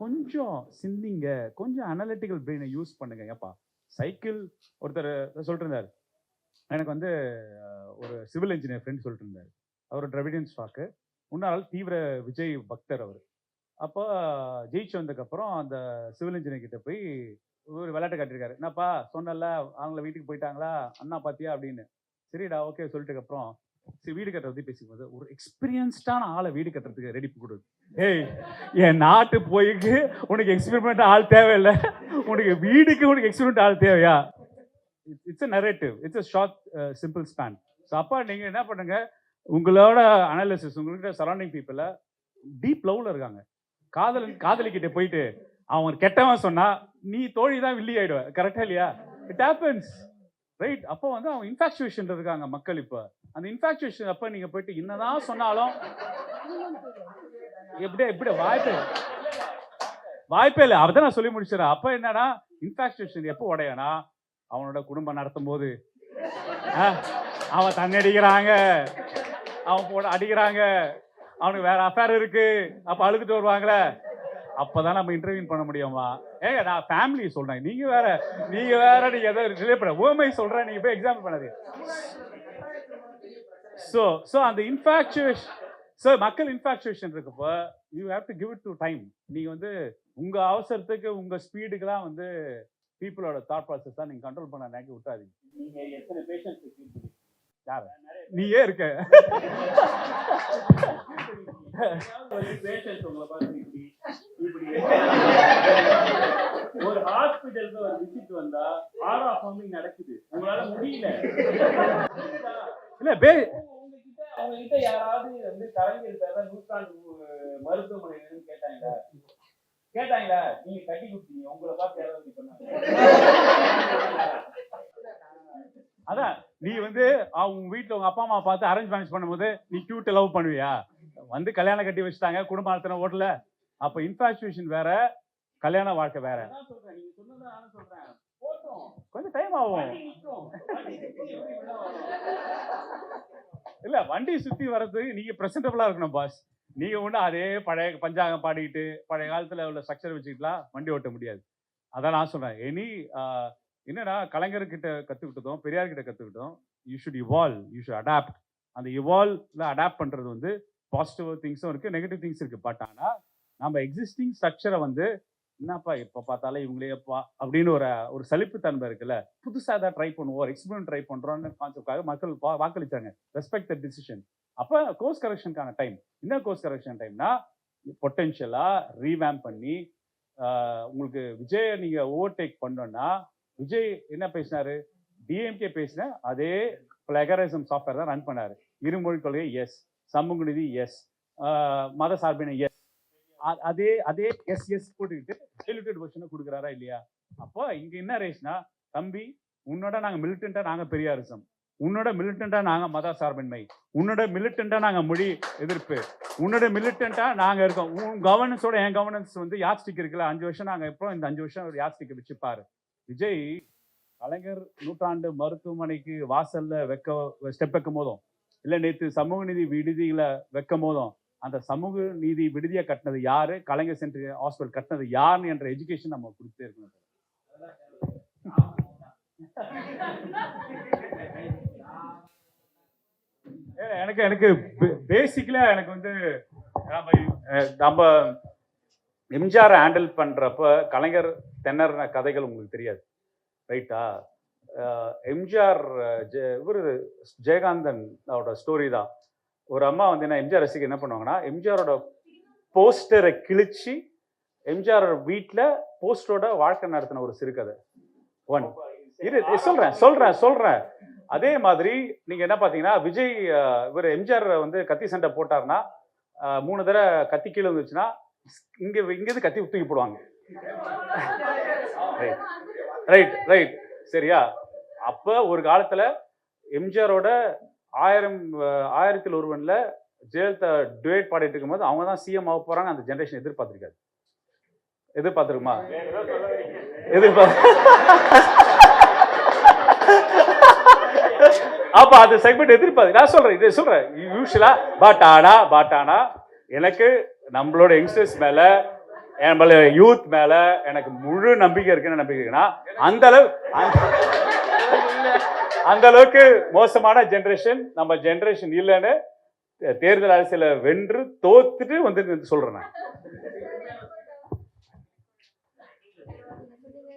கொஞ்சம் சிந்திங்க, கொஞ்சம் அனலிட்டிக்கல் பிரெயினை யூஸ் பண்ணுங்க. ஏப்பா சைக்கிள் ஒருத்தர் சொல்லிட்டு இருந்தார், எனக்கு வந்து ஒரு சிவில் இன்ஜினியர் ஃப்ரெண்ட் சொல்லிட்டு இருந்தார். அவர் டிராவிடியன் ஸ்டாக்கு, முன்னாள் தீவிர விஜய் பக்தர். அவர் அப்போ ஜெயிச்சு வந்ததுக்கப்புறம் அந்த சிவில் இன்ஜினியர் கிட்ட போய் ஒரு விளையாட்டு காட்டியிருக்காரு. என்னப்பா சொன்னல அவங்கள வீட்டுக்கு போயிட்டாங்களா, அண்ணா பாத்தியா அப்படின்னு. சரிடா ஓகே சொல்லிட்டுக்கப்புறம் சரி வீடு கட்டுறத பற்றி பேசிக்கும்போது ஒரு எக்ஸ்பீரியன்ஸ்டான ஆளை வீடு கட்டுறதுக்கு ரெடி கொடு. ஏய் என் நாட்டு போய்க்கு உனக்கு எக்ஸ்பெரிமெண்ட் ஆள் தேவையில்லை, உனக்கு வீடுக்கு உனக்கு எக்ஸ்பெரிமெண்ட் ஆள் தேவையா? It's a narrative, it's a short simple span. So அப்போ நீங்கள் என்ன பண்ணுங்க, உங்களோட அனாலிசிஸ் உங்கள்கிட்ட சரௌண்டிங் பீப்புளை டீப் லவ்ல இருக்காங்க. காதலிக்கிட்ட போயிட்டு அவன் கெட்டவன் சொன்னா நீ தோழி தான் வில்லி ஆயிடுவ. கரெக்டா இல்லையா? It happens right. அப்போ வந்து அவங்க இன்ஃபாக்சுவேஷன் இருக்காங்க மக்கள். இப்போ அந்த இன்ஃபாக்சுவேஷன் அப்போ நீங்க போயிட்டு என்னதான் சொன்னாலும் எப்படி வாய்ப்பே இல்லை. அப்பதான் நான் சொல்லி முடிச்சிடறேன். அப்போ என்னன்னா இன்ஃபாக்சுவேஷன் எப்போ உடையனா, அவனோட குடும்பம் நடத்தும் போது அவன் தண்ணி அடிக்கிறாங்க, அவன் போட அடிக்கிறாங்க, அவனுக்கு வேற அஃபேர் இருக்கு, அப்ப அழுதுட்டு வருவாங்களே, அப்பதான் நம்ம இன்டர்வியூ பண்ண முடியுமா? ஏங்க நான் ஃபேமிலி சொல்றேன், நீங்க வேற நீங்க எதை ரிலேட் பண்ண ஓமை சொல்றேன், நீங்க போய் எக்ஸாம்பிள் பண்ணாது. ஸோ அந்த இன்ஃபாக்சுவேஷன், ஸோ மக்கள் இன்ஃபாக்சுவேஷன் இருக்குப்போ you have to give it to time. நீங்க வந்து உங்க அவசரத்துக்கு உங்க ஸ்பீடுக்கெல்லாம் வந்து பீப்புளோட தாட் ப்ராசஸ் தான் நீங்க கண்ட்ரோல் பண்ண நினைக்க விட்டாதீங்க. நீங்க எத்தனை பேஷன்ஸ் யார் நீயே இருக்க உங்களை பார்த்து இப்படி ஒரு ஹாஸ்பிட்டலுக்கு ஒரு விசிட் வந்தா ஆரா ஃபார்மிங் நடக்குது, உங்களால முடியல. இல்ல உங்ககிட்ட யாராவது வந்து கலைஞர் பேர நூற்றாண்டு மருத்துவமனைன்னு கேட்டாங்களா? நீங்க கட்டி கொடுத்தீங்க, உங்களை பார்த்து யாராவது சொன்னாங்க? அதான் நீ வந்து அவங்க வீட்டுல உங்க அப்பா அம்மா பார்த்து அரேஞ்ச் மேரேஜ் பண்ணும்போது நீ கியூட் லவ் பண்ணுவியா? வந்து கல்யாணம் கட்டி வச்சுட்டாங்க, குடும்ப நடத்தின ஓட்டல. அப்ப இன்ஃபாக்சுவேஷன் வேற, கல்யாண வாழ்க்கை வேற. நீங்க சொன்னதா நானும் சொல்றேன், கொஞ்சம் டைம் ஆகும். இல்ல வண்டி சுத்தி வர்றதுக்கு நீங்க பிரசன்டபிளா இருக்கணும் பாஸ். நீங்க ஒண்ணு அதே பழைய பஞ்சாங்கம் பாடிக்கிட்டு பழைய காலத்துல உள்ள ஸ்ட்ரக்சர் வச்சுக்கிட்டுலாம் வண்டி ஓட்ட முடியாது. அதான் நான் சொல்றேன். என்னன்னா கலைஞர்கிட்ட கத்துக்கிட்டதும் பெரியார் கிட்ட கத்துக்கிட்டோம், you should evolve, you should adapt. அந்த இவால்வ்ல அடாப்ட் பண்றது வந்து பாசிட்டிவ் திங்ஸும் இருக்கு, நெகட்டிவ் திங்ஸ் இருக்கு. பட் ஆனா நம்ம எக்ஸிஸ்டிங் ஸ்ட்ரக்சரை வந்து என்னப்பா எப்போ பார்த்தாலும் இவங்களேப்பா அப்படின்னு ஒரு சலிப்புத்தன்மை இருக்குல்ல, புதுசாக ஏதாவது ட்ரை பண்ணுவோம், எக்ஸ்பெரிமெண்ட் ட்ரை பண்ணுறோன்னு கான்செப்டாக மக்கள் வாக்களிச்சாங்க. Respect the decision. அப்போ கோர்ஸ் கரெக்ஷனுக்கான டைம். என்ன கோர்ஸ் கரெக்ஷன் டைம்னா, பொட்டென்ஷியலாக ரீவேம் பண்ணி உங்களுக்கு விஜயை நீங்கள் ஓவர்டேக் பண்ணோன்னா, விஜய் என்ன பேசினாரு, டிஎம்கே பேசின அதே பிளகரிசம் சாஃப்ட்வேர் தான் ரன் பண்ணாரு. இருமொழி கொள்கை எஸ், சமூக நீதி எஸ், மத சார்பினை எஸ், அதே எஸ் போட்டுக்கிட்டு டெலிட்டட் வெர்ஷனை கொடுக்குறாரா இல்லையா? அப்போ இங்க என்ன ரேஷ்னா, தம்பி உன்னோட நாங்க மிலிட்டண்டா நாங்க பெரியாரிசம், உன்னோட மிலிட்டண்டா நாங்க மத சார்பின்மை, உன்னோட மிலிட்டண்டா நாங்க மொழி எதிர்ப்பு, உன்னோட மிலிட்டண்டா நாங்க இருக்கோம். உன் கவர்னன்ஸோட என் கவர்னன்ஸ் வந்து யாத் ஸ்டிக் இருக்குல்ல, 5 வருஷம் நாங்க இப்போ இந்த 5 வருஷம் ஒரு யாத் ஸ்டிக் வச்சுப்பாரு. விஜய் கலைஞர் நூற்றாண்டு மருத்துவமனைக்கு வாசல்ல ஸ்டெப் வைக்கும் போதும், இல்ல நேற்று சமூக நீதி விடுதியில வைக்கும் போதும், அந்த சமூக நீதி விடுதியை கட்டினது யாரு, கலைஞர் சென்டர் ஹாஸ்பிட்டல் கட்டினது யாருன்னு என்ற எஜுகேஷன் நம்ம கொடுத்தே இருக்கணும். எனக்கு பேசிக்கலா எனக்கு வந்து நம்ம எம்ஜிஆர் ஹேண்டில் பண்றப்ப கலைஞர் தென்னர்ன கதைகள் உங்களுக்கு தெரியாது ரைட்டா? எம்ஜிஆர் இவர் ஜெயகாந்தன் அவரோட ஸ்டோரி தான். ஒரு அம்மா வந்து என்ன எம்ஜிஆர் ரசிகர் என்ன பண்ணுவாங்கன்னா, எம்ஜிஆரோட போஸ்டரை கிழிச்சு எம்ஜிஆர் வீட்டில் போஸ்டரோட வாழ்க்கை நடத்தின ஒரு சிறுகதை. சொல்றேன். அதே மாதிரி நீங்க என்ன பாத்தீங்கன்னா, விஜய் இவர் எம்ஜிஆர் வந்து கத்தி சண்டை போட்டார்னா 3 தடவை கத்தி கீழே வந்துச்சுன்னா இங்கிருந்து கத்தி தூக்கி போடுவாங்க. ரைட் சரியா? அப்ப ஒரு காலத்துல எம்ஜிஆரோட 1000 ஒருவன்ல ஜெயலலிதா டுவேட் பாடிட்டு இருக்கும்போது அவங்க தான் சிஎம் ஆக போறாங்க. அந்த ஜெனரேஷன் எதிர்பார்த்திருக்குமா? அப்ப அது செக்மெண்ட் எதிர்பார்த்து நான் சொல்றேன் யூஸ்வலா. பட் ஆனா எனக்கு நம்மளோட யங்ஸ்டர்ஸ் மேல, நம்மள யூத் மேல எனக்கு முழு நம்பிக்கை இருக்குன்னா, அந்த அளவுக்கு மோசமான ஜெனரேஷன் நம்ம ஜெனரேஷன் இல்லைன்னு தேர்தல் அரசியலை வென்று தோத்துட்டு வந்து சொல்றேன் நான்.